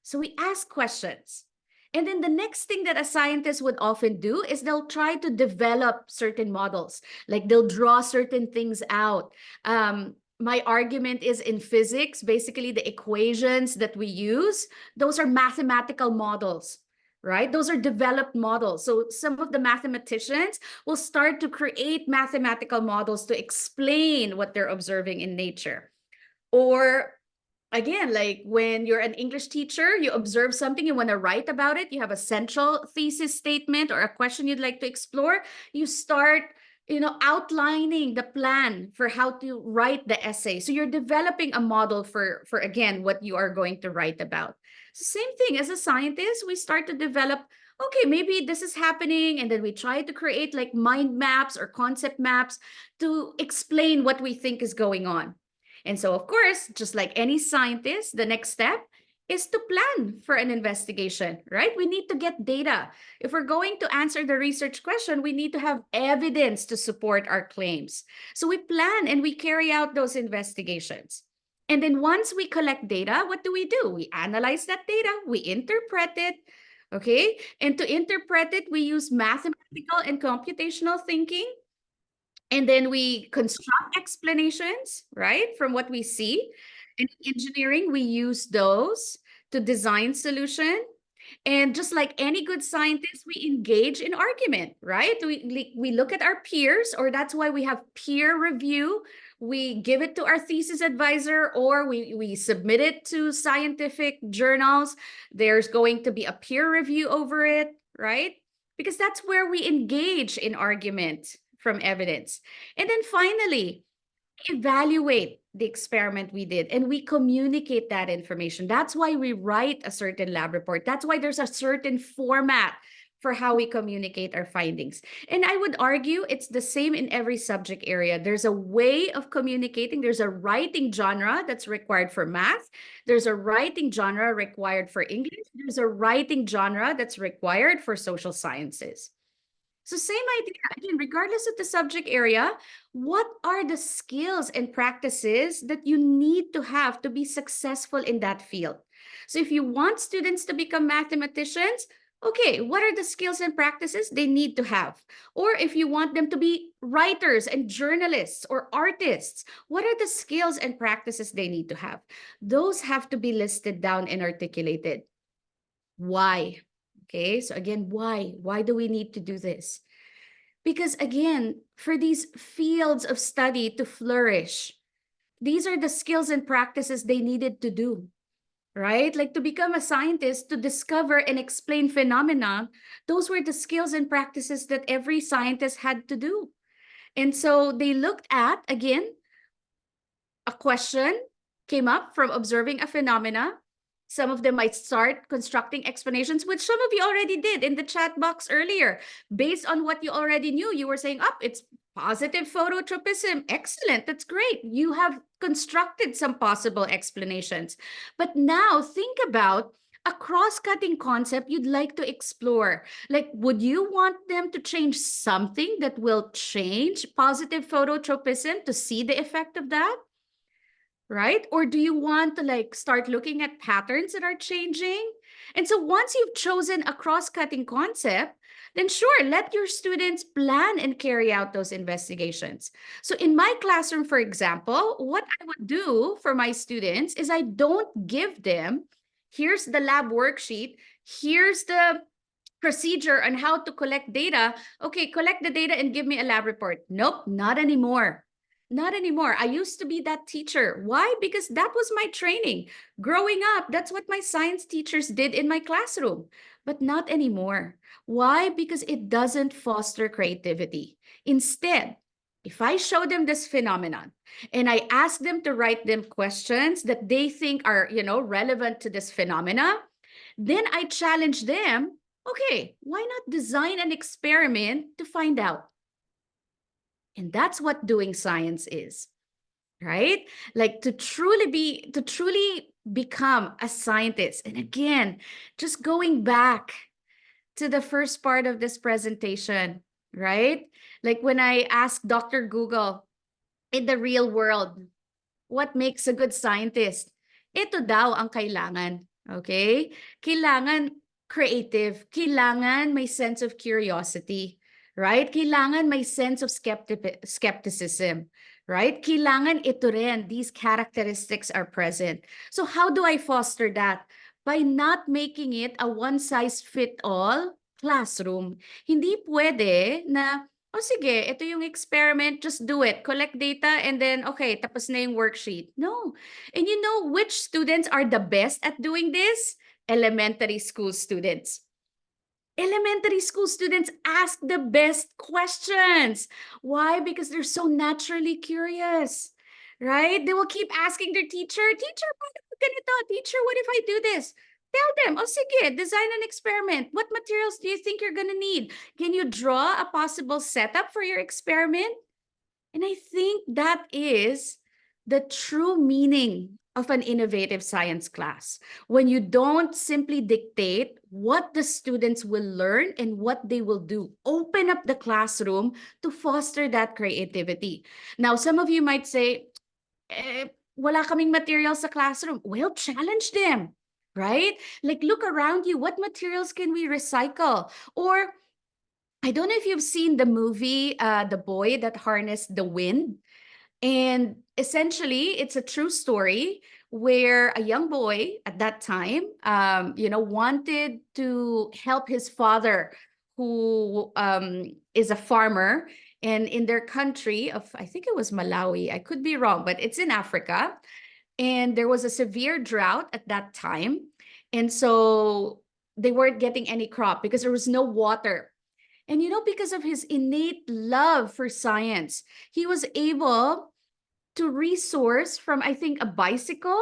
So we ask questions. And then the next thing that a scientist would often do is they'll try to develop certain models. Like they'll draw certain things out. My argument is in physics, basically the equations that we use, those are mathematical models, right? Those are developed models. So some of the mathematicians will start to create mathematical models to explain what they're observing in nature. Or again, like when you're an English teacher, you observe something, you want to write about it, you have a central thesis statement or a question you'd like to explore, you start, outlining the plan for how to write the essay. So you're developing a model for again, what you are going to write about. Same thing as a scientist, we start to develop, okay, maybe this is happening, and then we try to create like mind maps or concept maps to explain what we think is going on. And so, of course, just like any scientist, the next step is to plan for an investigation, right? We need to get data. If we're going to answer the research question, we need to have evidence to support our claims. So we plan and we carry out those investigations. And then once we collect data, what do? We analyze that data, we interpret it, okay? And to interpret it, we use mathematical and computational thinking. And then we construct explanations, right, from what we see. In engineering, we use those to design solution. And just like any good scientist, we engage in argument, right? We look at our peers, or that's why we have peer review. We give it to our thesis advisor, or we submit it to scientific journals. There's going to be a peer review over it, right? Because that's where we engage in argument from evidence. And then finally, evaluate the experiment we did and we communicate that information. That's why we write a certain lab report. That's why there's a certain format for how we communicate our findings. And I would argue it's the same in every subject area. There's a way of communicating. There's a writing genre that's required for math. There's a writing genre required for English. There's a writing genre that's required for social sciences. So same idea, again, regardless of the subject area, what are the skills and practices that you need to have to be successful in that field? So if you want students to become mathematicians, okay, what are the skills and practices they need to have? Or if you want them to be writers and journalists or artists, what are the skills and practices they need to have? Those have to be listed down and articulated. Why? Okay, so again, why? Why do we need to do this? Because again, for these fields of study to flourish, these are the skills and practices they needed to do, right? Like to become a scientist, to discover and explain phenomena, those were the skills and practices that every scientist had to do. And so they looked at, again, a question came up from observing a phenomena. Some of them might start constructing explanations, which some of you already did in the chat box earlier. Based on what you already knew, you were saying, it's positive phototropism. Excellent. That's great. You have constructed some possible explanations. But now think about a cross-cutting concept you'd like to explore. Like, would you want them to change something that will change positive phototropism to see the effect of that? Right? Or do you want to like start looking at patterns that are changing? And so once you've chosen a cross-cutting concept, then sure, let your students plan and carry out those investigations. So in my classroom, for example, what I would do for my students is I don't give them, here's the lab worksheet, here's the procedure on how to collect data. Okay, collect the data and give me a lab report. Nope, not anymore. Not anymore. I used to be that teacher. Why? Because that was my training. Growing up, that's what my science teachers did in my classroom, but not anymore. Why? Because it doesn't foster creativity. Instead, if I show them this phenomenon and I ask them to write them questions that they think are, relevant to this phenomena, then I challenge them, okay, why not design an experiment to find out? And that's what doing science is, right? Like to truly become a scientist. And again, just going back to the first part of this presentation, right? Like when I asked Dr. Google in the real world, what makes a good scientist? Ito daw ang kailangan. Okay? Kailangan creative. Kailangan may sense of curiosity. Right? Kailangan may sense of skepticism. Right? Kailangan ito rin. These characteristics are present. So how do I foster that? By not making it a one-size-fit-all classroom. Hindi pwede na, o sige, ito yung experiment, just do it. Collect data and then, okay, tapos na yung worksheet. No. And you know which students are the best at doing this? Elementary school students. Elementary school students ask the best questions. Why? Because they're so naturally curious, right? They will keep asking their teacher, teacher, paano ganito? Teacher, what if I do this? Tell them, oh, sige, design an experiment. What materials do you think you're going to need? Can you draw a possible setup for your experiment? And I think that is the true meaning of an innovative science class. When you don't simply dictate what the students will learn and what they will do, open up the classroom to foster that creativity. Now, some of you might say, wala kaming materials sa classroom. Well, challenge them, right? Like, look around you. What materials can we recycle? Or I don't know if you've seen the movie, The Boy That Harnessed the Wind. And essentially, it's a true story where a young boy at that time, wanted to help his father, who is a farmer. And in their country of, I think it was Malawi, I could be wrong, but it's in Africa. And there was a severe drought at that time. And so they weren't getting any crop because there was no water. And because of his innate love for science, he was able to resource from, I think, a bicycle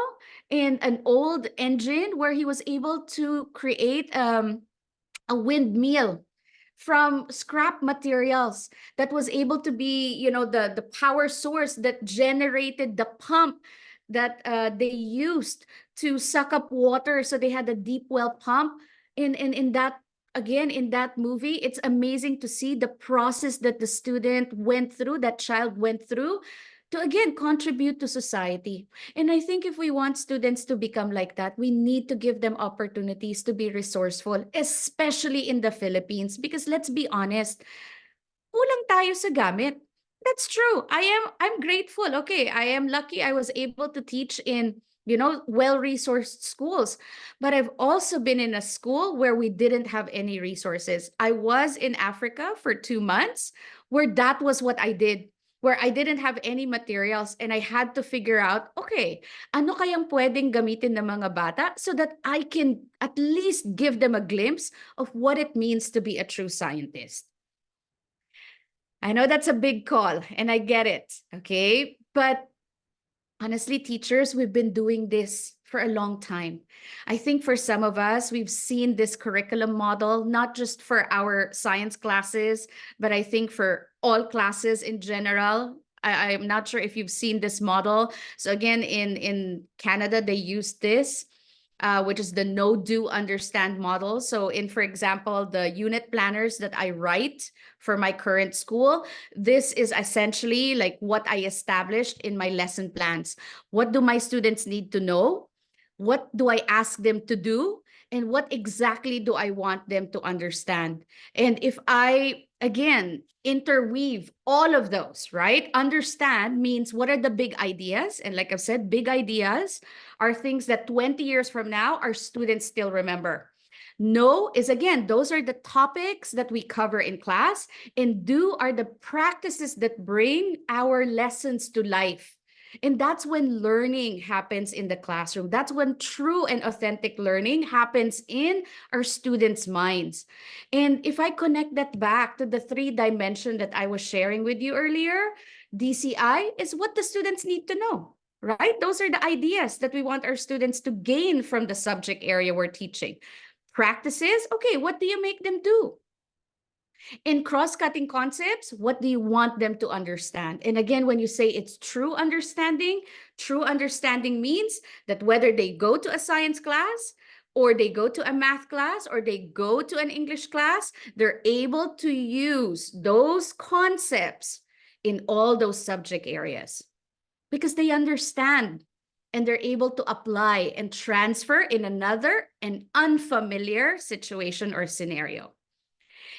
and an old engine where he was able to create a windmill from scrap materials that was able to be, the power source that generated the pump that they used to suck up water. So they had a deep well pump. In that, again, in that movie, it's amazing to see the process that the student went through, that child went through, to again contribute to society. And I think if we want students to become like that, we need to give them opportunities to be resourceful, especially in the Philippines, because let's be honest, kulang tayo sa gamit. That's true. I'm grateful. Okay, I am lucky I was able to teach in, well-resourced schools. But I've also been in a school where we didn't have any resources. I was in Africa for 2 months where that was what I did, where I didn't have any materials and I had to figure out, okay, ano kayang pwedeng gamitin ng mga bata so that I can at least give them a glimpse of what it means to be a true scientist. I know that's a big call and I get it, okay? But honestly, teachers, we've been doing this for a long time. I think for some of us, we've seen this curriculum model, not just for our science classes, but I think for all classes in general. I'm not sure if you've seen this model. So again, in Canada, they use this, which is the know, do, understand model. So for example, the unit planners that I write for my current school, this is essentially like what I established in my lesson plans. What do my students need to know? What do I ask them to do? And what exactly do I want them to understand? And if I, again, interweave all of those, right? Understand means what are the big ideas? And like I've said, big ideas are things that 20 years from now, our students still remember. Know is, again, those are the topics that we cover in class, and do are the practices that bring our lessons to life. And that's when learning happens in the classroom. That's when true and authentic learning happens in our students' minds. And if I connect that back to the 3 dimension that I was sharing with you earlier, DCI is what the students need to know, right? Those are the ideas that we want our students to gain from the subject area we're teaching. Practices, okay, what do you make them do? In cross-cutting concepts, what do you want them to understand? And again, when you say it's true understanding means that whether they go to a science class or they go to a math class or they go to an English class, they're able to use those concepts in all those subject areas. because they understand and they're able to apply and transfer in another and unfamiliar situation or scenario.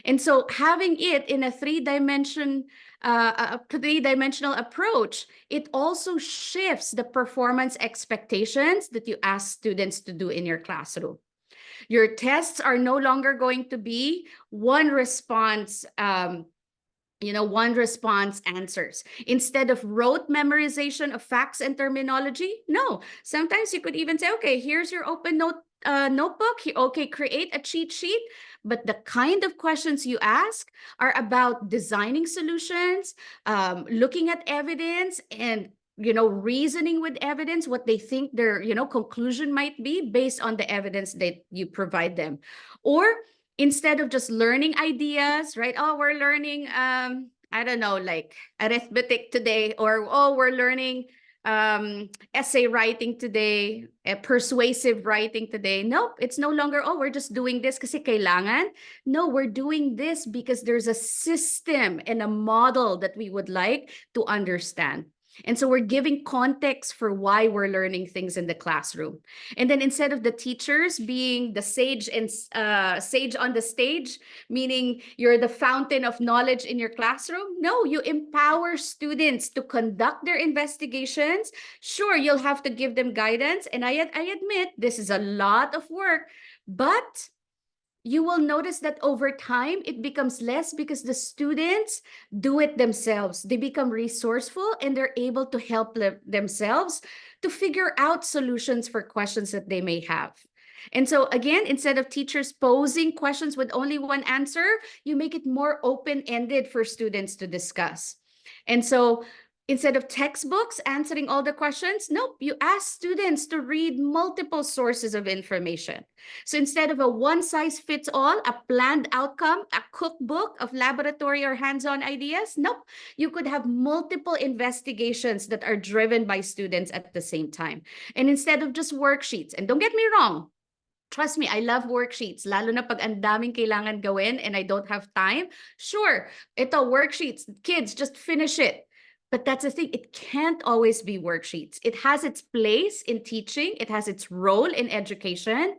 And so having it in a three-dimensional approach, it also shifts the performance expectations that you ask students to do in your classroom. Your tests are no longer going to be one response answers instead of rote memorization of facts and terminology. No, sometimes you could even say, okay, here's your open notebook. Okay, create a cheat sheet. But the kind of questions you ask are about designing solutions, looking at evidence, and reasoning with evidence, what they think their conclusion might be based on the evidence that you provide them. Or instead of just learning ideas, right? Oh, we're learning, I don't know, like arithmetic today, or oh, we're learning essay writing today, persuasive writing today. Nope, it's no longer, oh, we're just doing this kasi kailangan. No, we're doing this because there's a system and a model that we would like to understand. And so we're giving context for why we're learning things in the classroom. And then instead of the teachers being the sage and sage on the stage, meaning you're the fountain of knowledge in your classroom, no, you empower students to conduct their investigations. Sure, you'll have to give them guidance. And I admit this is a lot of work, but you will notice that over time, it becomes less because the students do it themselves. They become resourceful and they're able to help themselves to figure out solutions for questions that they may have. And so again, instead of teachers posing questions with only one answer, you make it more open-ended for students to discuss. And so instead of textbooks answering all the questions, nope, you ask students to read multiple sources of information. So instead of a one-size-fits-all, a planned outcome, a cookbook of laboratory or hands-on ideas, nope, you could have multiple investigations that are driven by students at the same time. And instead of just worksheets, and don't get me wrong, trust me, I love worksheets, lalo na pag ang daming kailangan gawin and I don't have time. Sure, ito, worksheets, kids, just finish it. But that's the thing, it can't always be worksheets. It has its place in teaching, it has its role in education.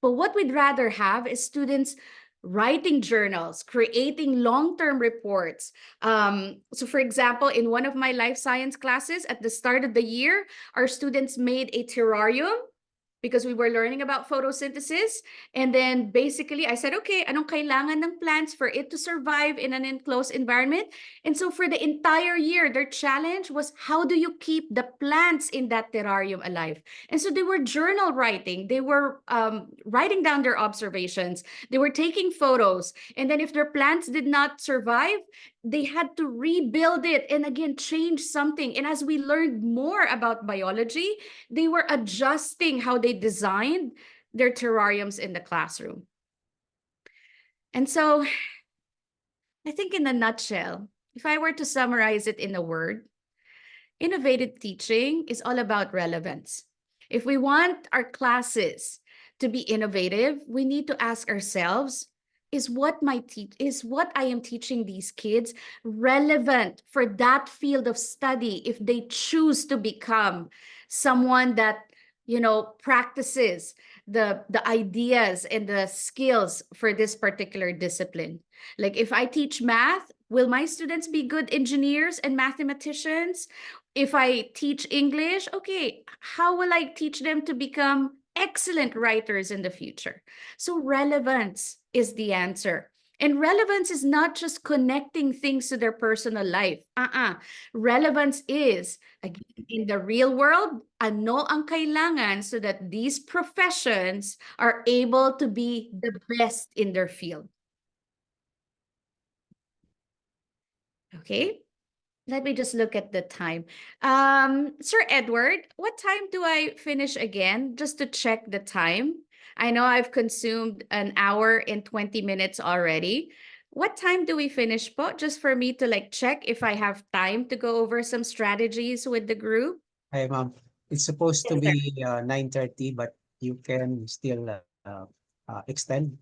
But what we'd rather have is students writing journals, creating long-term reports. So for example, in one of my life science classes at the start of the year, our students made a terrarium because we were learning about photosynthesis. And then basically I said, okay, anong kailangan ng plants for it to survive in an enclosed environment? And so for the entire year, their challenge was, how do you keep the plants in that terrarium alive? And so they were journal writing. They were writing down their observations. They were taking photos. And then if their plants did not survive, they had to rebuild it and again, change something. And as we learned more about biology, they were adjusting how they designed their terrariums in the classroom. And so I think in a nutshell, if I were to summarize it in a word, innovative teaching is all about relevance. If we want our classes to be innovative, we need to ask ourselves, is what I am teaching these kids relevant for that field of study if they choose to become someone that practices the ideas and the skills for this particular discipline? Like if I teach math, will my students be good engineers and mathematicians? If I teach English, okay, how will I teach them to become excellent writers in the future? So relevance is the answer. And relevance is not just connecting things to their personal life. Relevance is, again, in the real world, ano ang kailangan so that these professions are able to be the best in their field. Okay. Let me just look at the time. Sir Edward, what time do I finish again? Just to check the time. I know I've consumed an hour and 20 minutes already. What time do we finish po? Just for me to check if I have time to go over some strategies with the group. Hi, ma'am. It's supposed to Yes, sir. be 9:30, but you can still extend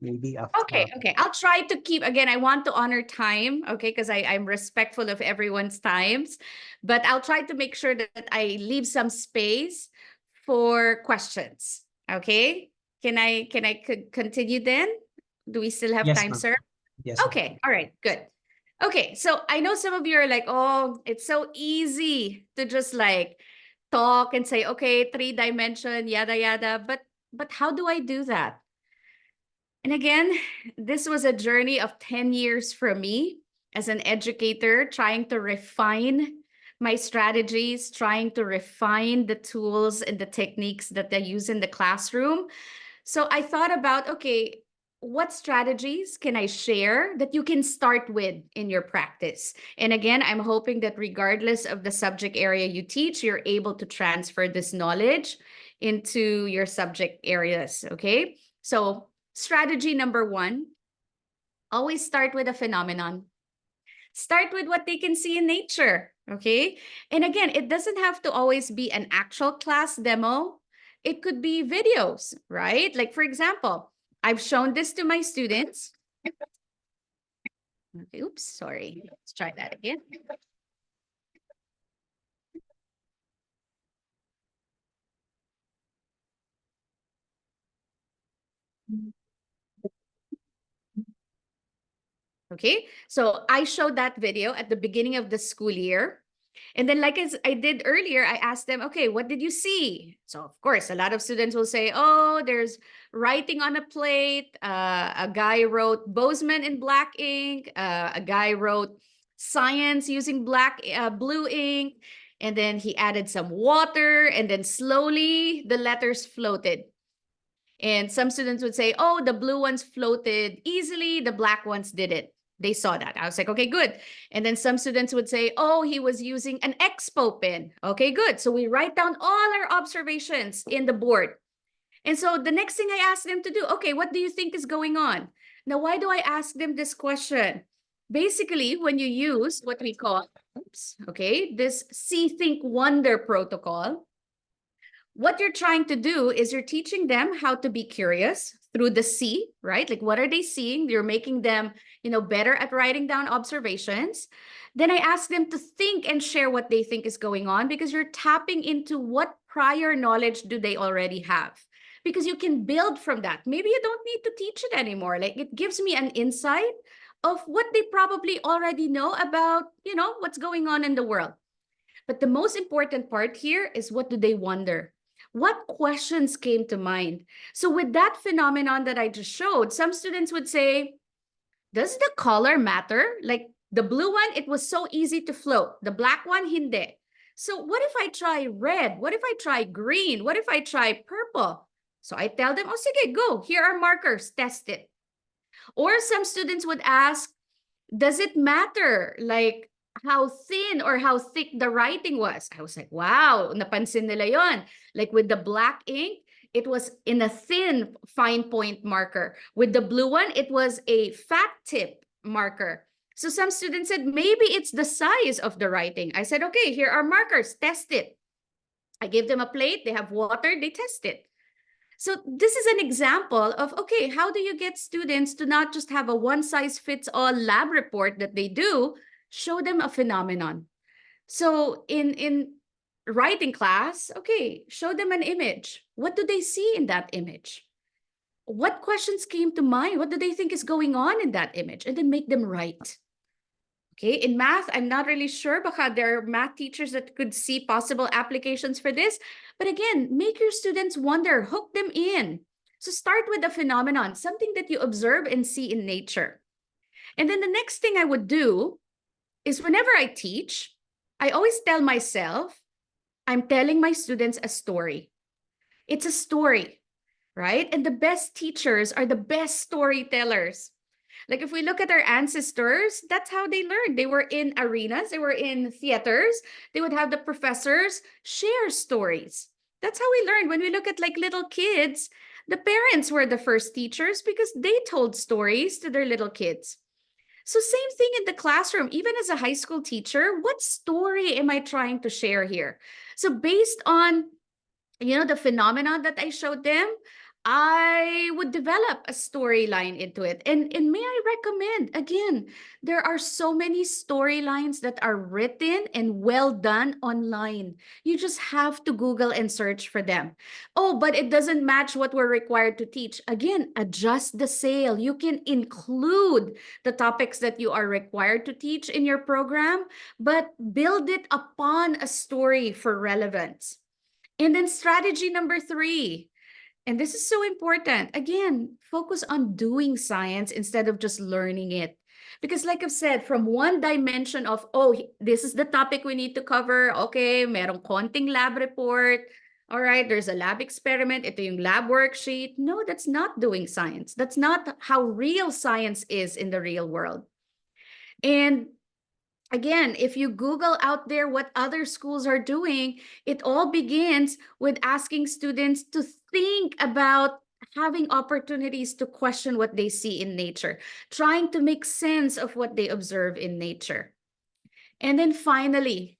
maybe after. Okay. I'll try to keep, again, I want to honor time, okay, because I'm respectful of everyone's times, but I'll try to make sure that I leave some space for questions, okay? Can I continue then? Do we still have Yes, time, ma'am. sir? Yes, ma'am. Okay, all right, good. Okay, so I know some of you are like, oh, it's so easy to just like talk and say, okay, 3 dimension, yada yada, but how do I do that? And again, this was a journey of 10 years for me as an educator, trying to refine my strategies, trying to refine the tools and the techniques that I use in the classroom. So I thought about, okay, what strategies can I share that you can start with in your practice? And again, I'm hoping that regardless of the subject area you teach, you're able to transfer this knowledge into your subject areas, okay? So strategy number 1, always start with a phenomenon. Start with what they can see in nature, okay? And again, it doesn't have to always be an actual class demo. It could be videos, right? Like, for example, I've shown this to my students. Okay, oops, sorry. Let's try that again. Okay, so I showed that video at the beginning of the school year. And then, like as I did earlier, I asked them, okay, what did you see? So, of course, a lot of students will say, oh, there's writing on a plate. A guy wrote Bozeman in black ink. A guy wrote science using blue ink. And then he added some water. And then slowly the letters floated. And some students would say, oh, the blue ones floated easily. The black ones didn't. They saw that. I was like, okay, good. And then some students would say, oh, he was using an expo pen. Okay, good. So we write down all our observations in the board. And so the next thing I asked them to do, okay, what do you think is going on? Now, why do I ask them this question? Basically, when you use what we call, this see, think, wonder protocol, what you're trying to do is you're teaching them how to be curious through the see, right? Like, what are they seeing? You're making them, better at writing down observations. Then I ask them to think and share what they think is going on, because you're tapping into what prior knowledge do they already have, because you can build from that. Maybe you don't need to teach it anymore. Like, it gives me an insight of what they probably already know about, what's going on in the world. But the most important part here is, what do they wonder? What questions came to mind? So with that phenomenon that I just showed, some students would say, does the color matter? Like the blue one, it was so easy to float. The black one, hindi. So what if I try red? What if I try green? What if I try purple? So I tell them, oh, sige, go. Here are markers, test it. Or some students would ask, does it matter like how thin or how thick the writing was? I was like, wow, napansin nila yon. Like with the black ink, it was in a thin fine point marker. With the blue one, it was a fat tip marker. So some students said, maybe it's the size of the writing. I said, okay, here are markers, test it. I gave them a plate, they have water, they test it. So this is an example of, okay, how do you get students to not just have a one-size-fits-all lab report that they do, show them a phenomenon. So in writing class, okay, show them an image. What do they see in that image? What questions came to mind? What do they think is going on in that image? And then make them write. Okay, in math, I'm not really sure, baka there are math teachers that could see possible applications for this. But again, make your students wonder, hook them in. So start with a phenomenon, something that you observe and see in nature. And then the next thing I would do is, whenever I teach, I always tell myself, I'm telling my students a story. It's a story, right? And the best teachers are the best storytellers. Like if we look at our ancestors, that's how they learned. They were in arenas, they were in theaters. They would have the professors share stories. That's how we learned. When we look at like little kids, the parents were the first teachers because they told stories to their little kids. So same thing in the classroom, even as a high school teacher, what story am I trying to share here? So based on, the phenomenon that I showed them, I would develop a storyline into it. And may I recommend, again, there are so many storylines that are written and well done online. You just have to Google and search for them. Oh, but it doesn't match what we're required to teach. Again, adjust the sail. You can include the topics that you are required to teach in your program, but build it upon a story for relevance. And then strategy number 3, and this is so important. Again, focus on doing science instead of just learning it. Because like I've said, from one dimension of, oh, this is the topic we need to cover. Okay, merong konting lab report. All right, there's a lab experiment. Ito yung lab worksheet. No, that's not doing science. That's not how real science is in the real world. And again, if you Google out there what other schools are doing, it all begins with asking students to think about having opportunities to question what they see in nature, trying to make sense of what they observe in nature. And then finally,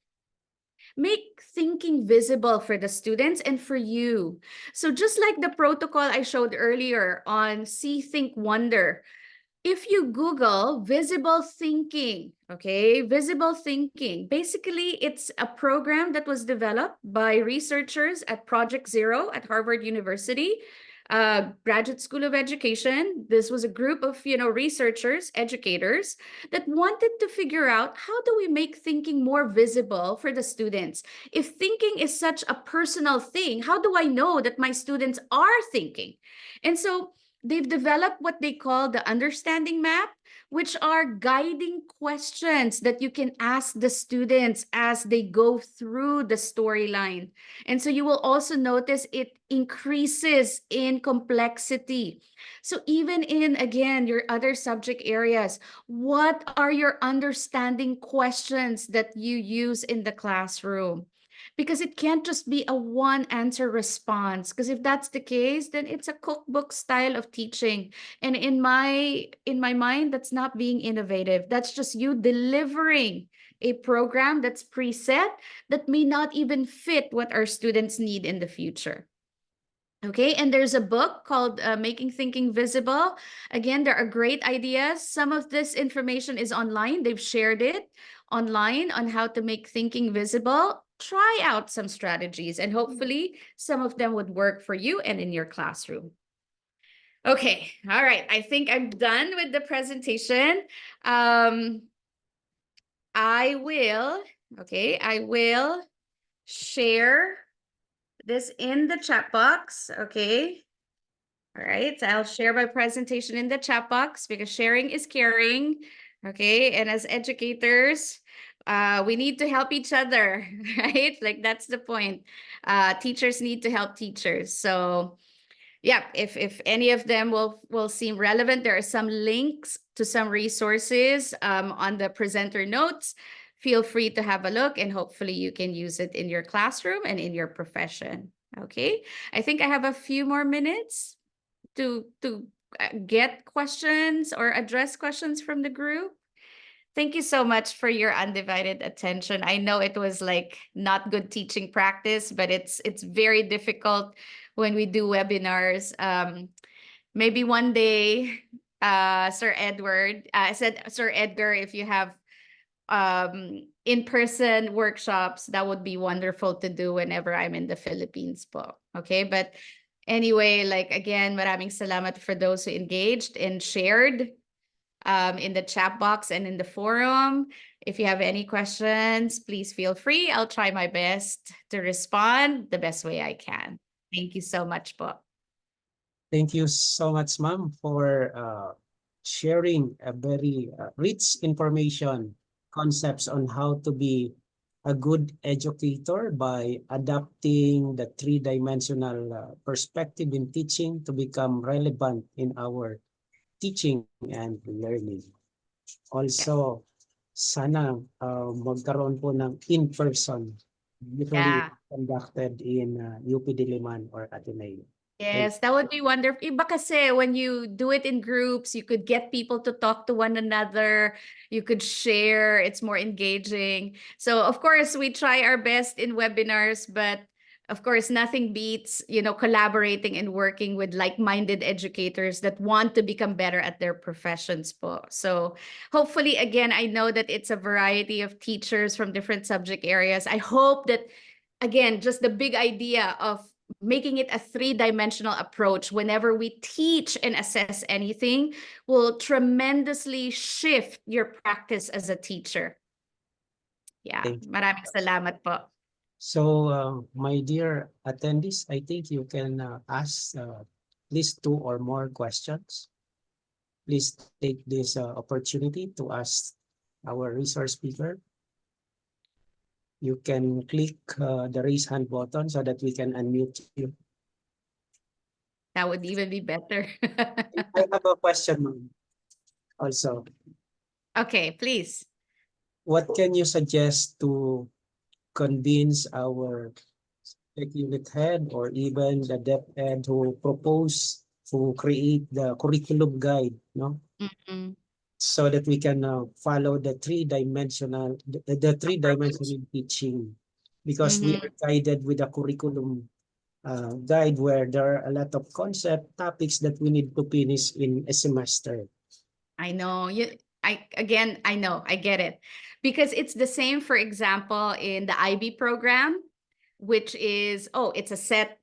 make thinking visible for the students and for you. So just like the protocol I showed earlier on See, Think, Wonder, if you Google visible thinking, okay, visible thinking, basically it's a program that was developed by researchers at Project Zero at Harvard University, Graduate School of Education. This was a group of, researchers, educators that wanted to figure out how do we make thinking more visible for the students? If thinking is such a personal thing, how do I know that my students are thinking? And so they've developed what they call the understanding map, which are guiding questions that you can ask the students as they go through the storyline. And so you will also notice it increases in complexity. So even in, again, your other subject areas, what are your understanding questions that you use in the classroom? Because it can't just be a one answer response, because if that's the case, then it's a cookbook style of teaching, and in my mind, that's not being innovative. That's just you delivering a program that's preset that may not even fit what our students need in the future. Okay, and there's a book called Making Thinking Visible. Again, there are great ideas. Some of this information is online. They've shared it online on how to make thinking visible. Try out some strategies, and hopefully some of them would work for you and in your classroom. Okay, all right. I think I'm done with the presentation. I will share this in the chat box, okay? All right, so I'll share my presentation in the chat box because sharing is caring, okay? And as educators, we need to help each other, right? Like that's the point. Teachers need to help teachers. So yeah, if any of them will seem relevant, there are some links to some resources on the presenter notes. Feel free to have a look, and hopefully you can use it in your classroom and in your profession. Okay, I think I have a few more minutes to get questions or address questions from the group. Thank you so much for your undivided attention. I know it was like not good teaching practice, but it's very difficult when we do webinars. Maybe one day, Sir Edgar, if you have in-person workshops, that would be wonderful to do whenever I'm in the Philippines po. Okay, but anyway, like again, maraming salamat for those who engaged and shared in the chat box and in the forum. If you have any questions, please feel free. I'll try my best to respond the best way I can. Thank you so much po. Thank you so much, ma'am, for sharing a very rich information, concepts on how to be a good educator by adapting the three-dimensional perspective in teaching to become relevant in our teaching and learning. Also, sana magkaroon po ng in-person, usually Yeah. conducted in UP Diliman or Ateneo. Yes, that would be wonderful. Iba kasi when you do it in groups, you could get people to talk to one another. You could share. It's more engaging. So of course, we try our best in webinars, but of course, nothing beats, collaborating and working with like-minded educators that want to become better at their professions po. So hopefully, again, I know that it's a variety of teachers from different subject areas. I hope that, again, just the big idea of making it a three-dimensional approach whenever we teach and assess anything will tremendously shift your practice as a teacher. Yeah, Thank you. maraming salamat po. So, my dear attendees, I think you can ask at least 2 or more questions. Please take this opportunity to ask our resource speaker. You can click the raise hand button so that we can unmute you. That would even be better. I have a question also. Okay, please. What can you suggest to convince our tech unit head or even the dep ed who propose to create the curriculum guide, no? Mm-mm. So that we can follow the three-dimensional teaching, because we Mm-hmm. are guided with a curriculum guide where there are a lot of concept topics that we need to finish in a semester. I know I know, I get it. Because it's the same, for example, in the IB program, which is, it's a set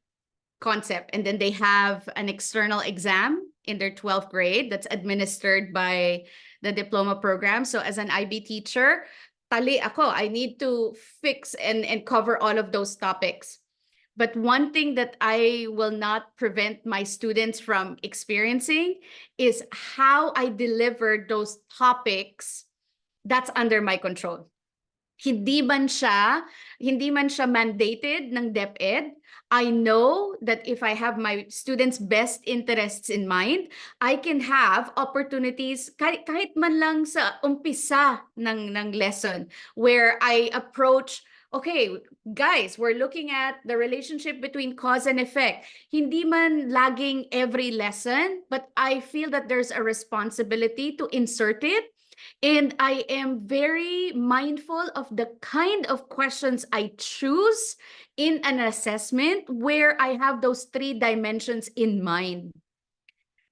concept. And then they have an external exam in their 12th grade that's administered by the diploma program. So as an IB teacher, tali ako, I need to fix and cover all of those topics. But one thing that I will not prevent my students from experiencing is how I deliver those topics that's under my control. Hindi man siya, mandated ng DepEd. I know that if I have my students' best interests in mind, I can have opportunities kahit man lang sa umpisa ng lesson where I approach, okay, guys, we're looking at the relationship between cause and effect. Hindi man laging every lesson, but I feel that there's a responsibility to insert it. And I am very mindful of the kind of questions I choose in an assessment where I have those three dimensions in mind.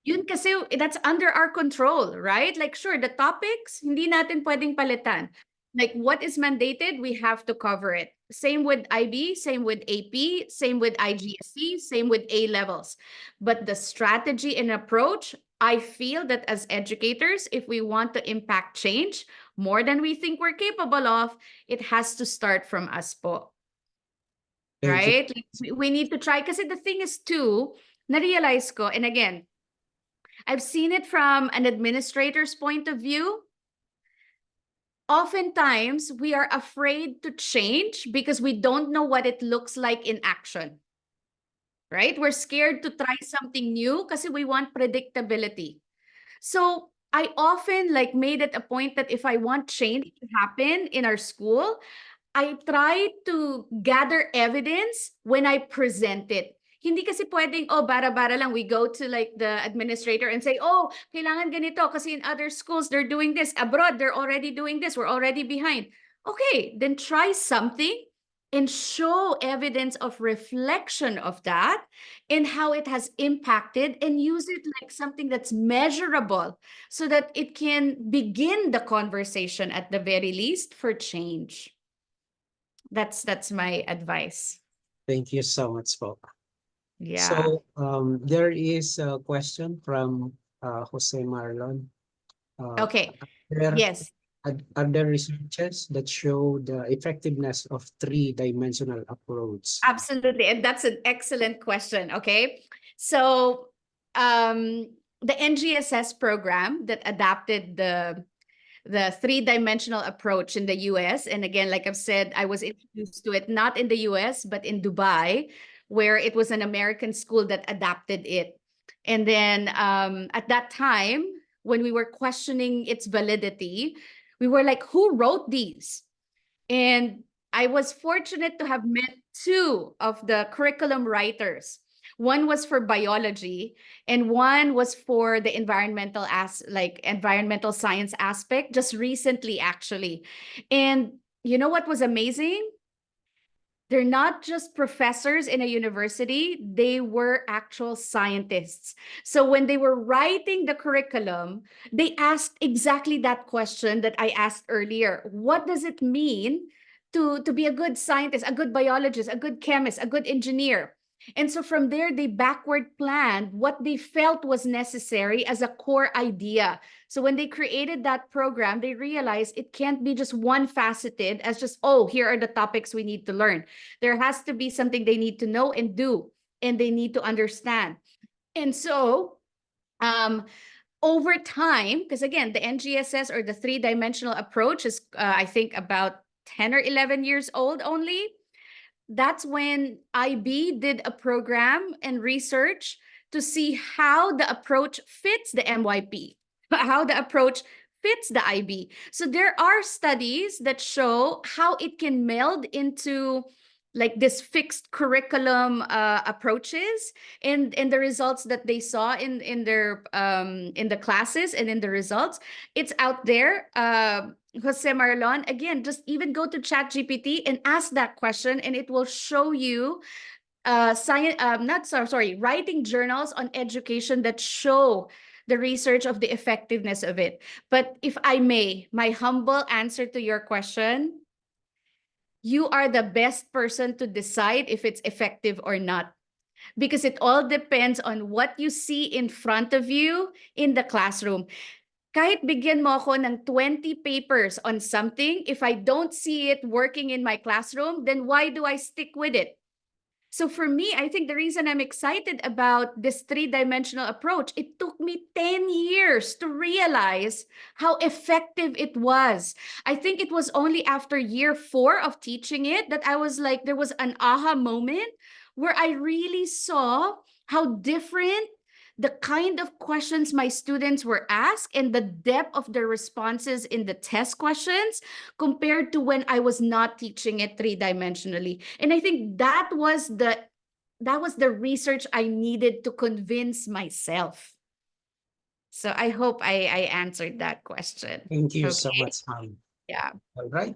Yun kasi, that's under our control, right? Like, sure, the topics, hindi natin pwedeng palitan. Like, what is mandated, we have to cover it. Same with IB, same with AP, same with IGSC, same with A levels. But the strategy and approach, I feel that as educators, if we want to impact change more than we think we're capable of, it has to start from us po. Thank you. Right? Like, we need to try. Kasi the thing is too, na-realize ko, and again, I've seen it from an administrator's point of view. Oftentimes, we are afraid to change because we don't know what it looks like in action. Right? We're scared to try something new because we want predictability. So I often made it a point that if I want change to happen in our school, I try to gather evidence when I present it. Hindi kasi pwedeng, bara-bara lang. We go to the administrator and say, kailangan ganito kasi in other schools, they're doing this. Abroad, they're already doing this. We're already behind. Okay, then try something and show evidence of reflection of that and how it has impacted, and use it like something that's measurable so that it can begin the conversation at the very least for change. That's my advice. Thank you so much, po. Yeah. So there is a question from Jose Marlon. Okay. There, Yes. are there researches that show the effectiveness of three-dimensional approach? Absolutely. And that's an excellent question. Okay. So the NGSS program that adapted the three-dimensional approach in the US. And again, like I've said, I was introduced to it not in the US, but in Dubai, where it was an American school that adapted it. And then at that time, when we were questioning its validity, we were like, who wrote these? And I was fortunate to have met two of the curriculum writers. One was for biology and one was for the environmental science aspect, just recently actually. And you know what was amazing? They're not just professors in a university, they were actual scientists. So when they were writing the curriculum, they asked exactly that question that I asked earlier. What does it mean to be a good scientist, a good biologist, a good chemist, a good engineer? And so from there, they backward planned what they felt was necessary as a core idea. So when they created that program, they realized it can't be just one faceted as just, oh, here are the topics we need to learn. There has to be something they need to know and do, and they need to understand. And so, over time, because again, the NGSS or the three-dimensional approach is, I think, about 10 or 11 years old only. That's when IB did a program and research to see how the approach fits the MYP, how the approach fits the IB. So there are studies that show how it can meld into like this fixed curriculum approaches and the results that they saw in their in the classes and in the results. It's out there. Jose Marlon, again, just even go to ChatGPT and ask that question, and it will show you science, not sorry, writing journals on education that show the research of the effectiveness of it. But if I may, my humble answer to your question, you are the best person to decide if it's effective or not, because it all depends on what you see in front of you in the classroom. Kahit bigyan mo ako ng 20 papers on something, if I don't see it working in my classroom, then why do I stick with it? So for me, I think the reason I'm excited about this three-dimensional approach, it took me 10 years to realize how effective it was. I think it was only after year 4 of teaching it that I was like, there was an aha moment where I really saw how different the kind of questions my students were asked and the depth of their responses in the test questions compared to when I was not teaching it three-dimensionally. And I think that was the research I needed to convince myself. So I hope I answered that question. Thank you so Okay. much, ma'am. Yeah. All right.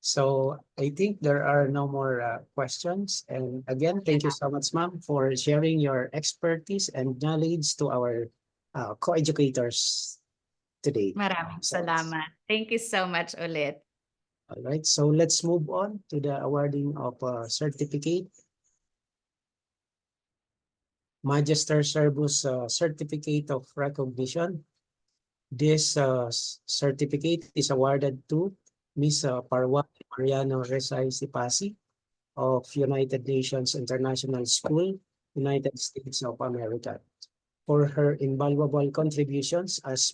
So I think there are no more questions. And again, thank you so much, ma'am, for sharing your expertise and knowledge to our co-educators today. Maraming So, salamat. Thank you so much ulit. all right. So let's move on to the awarding of a certificate. Magister Servus Certificate of Recognition. This certificate is awarded to Ms. Parwan Mariano Resay Sepasi of United Nations International School, United States of America, for her invaluable contributions as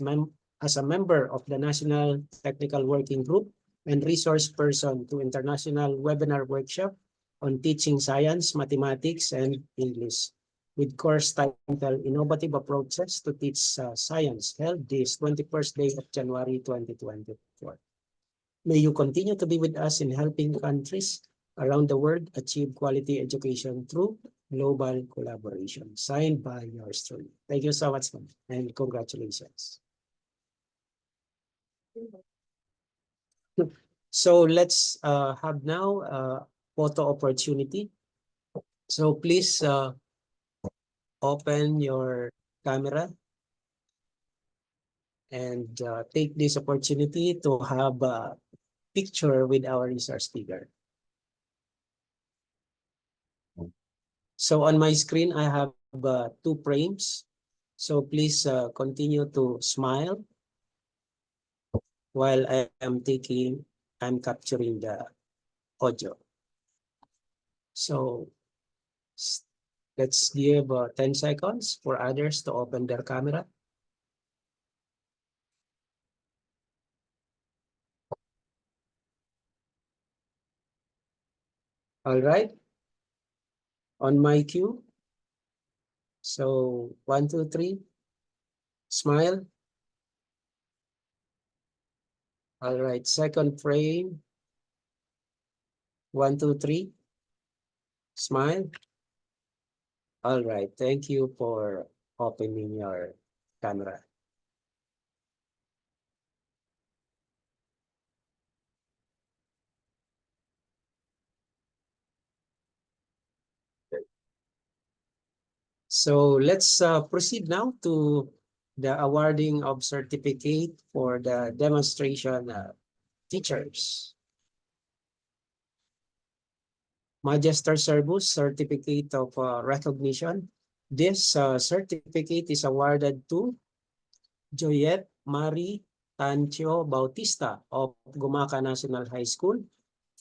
a member of the National Technical Working Group and resource person to international webinar workshop on teaching science, mathematics, and English, with course titled Innovative Approaches to Teach Science, held this 21st day of January 2024. May you continue to be with us in helping countries around the world achieve quality education through global collaboration. Signed by yours truly. Thank you so much, ma'am, and congratulations. So let's have now photo opportunity. So please open your camera and take this opportunity to have a picture with our resource speaker. So on my screen, I have 2 frames. So please continue to smile while I'm capturing the audio. So let's give 10 seconds for others to open their camera. All right. On my cue. So 1, 2, 3. Smile. All right. Second frame. 1, 2, 3. Smile. All right. Thank you for opening your camera. So let's proceed now to the awarding of certificate for the demonstration teachers. Magister Servus Certificate of Recognition. This certificate is awarded to Joyet Marie Tancho Bautista of Gumaca National High School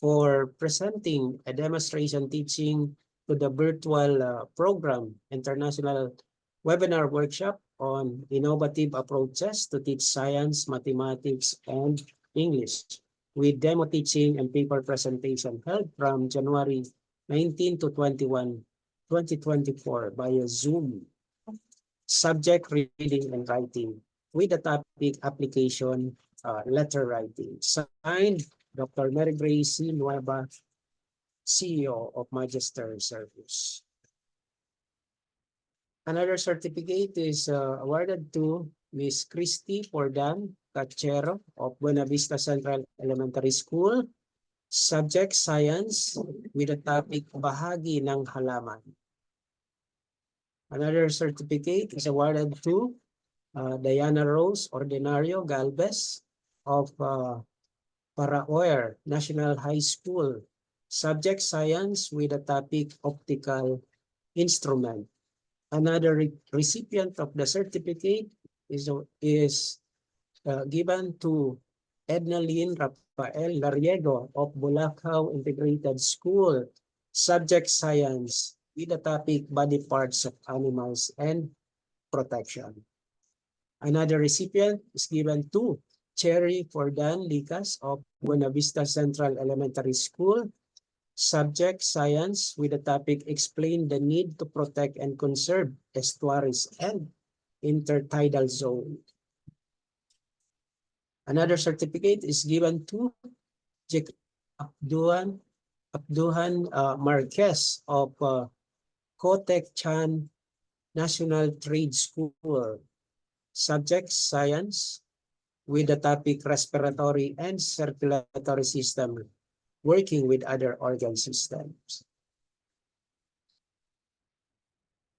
for presenting a demonstration teaching to the virtual program international webinar workshop on innovative approaches to teach science, mathematics, and English with demo teaching and paper presentation held from January 19 to 21, 2024 via Zoom. Subject reading and writing with the topic application letter writing. Signed, Dr. Mary Grace C. Nueva, CEO of Magister Service. Another certificate is awarded to Miss Christy Pordan Cachero of Buena Vista Central Elementary School. Subject Science with the topic Bahagi ng Halaman. Another certificate is awarded to Diana Rose Ordinario Galvez of Paraoer National High School. Subject Science with the topic Optical Instrument. Another recipient of the certificate is given to Edna Lynn Rafael Lariego of Bulacau Integrated School. Subject Science with the topic Body Parts of Animals and Protection. Another recipient is given to Cherry Fordan Licas of Buena Vista Central Elementary School. Subject Science with the topic Explain the Need to Protect and Conserve Estuaries and Intertidal Zone. Another certificate is given to Abduhan Marquez of Kotek Chan National Trade School. Subject Science with the topic Respiratory and Circulatory System, working with other organ systems.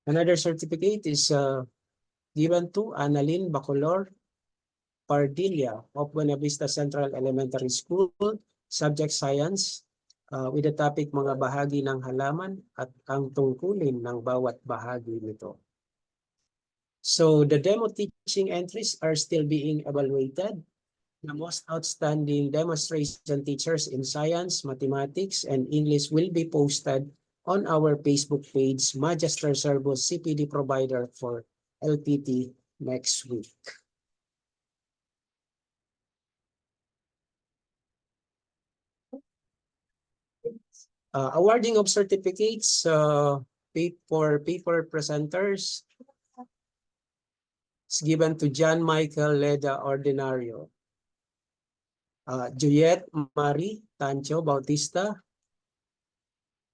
Another certificate is given to Annalyn Bacolor Pardilla of Buena Vista Central Elementary School, Subject Science, with the topic mga bahagi ng halaman at ang tungkulin ng bawat bahagi nito. So the demo teaching entries are still being evaluated. The most outstanding demonstration teachers in science, mathematics, and English will be posted on our Facebook page, Magister Servus CPD Provider for LPT next week. Awarding of certificates for paper presenters is given to John Michael Leda Ordinario, Juliet Marie Tancho Bautista.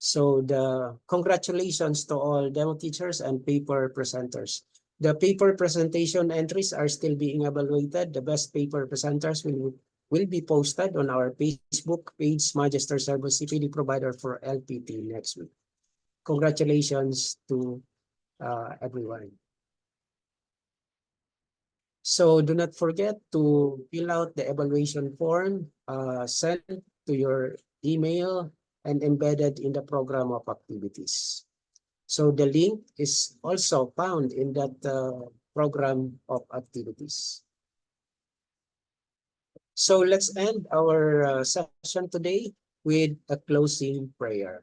So the congratulations to all demo teachers and paper presenters. The paper presentation entries are still being evaluated. The best paper presenters will be posted on our Facebook page, Magister Servus CPD Provider for LPT next week. Congratulations to everyone. So do not forget to fill out the evaluation form sent to your email and embedded in the program of activities. So the link is also found in that program of activities. So let's end our session today with a closing prayer.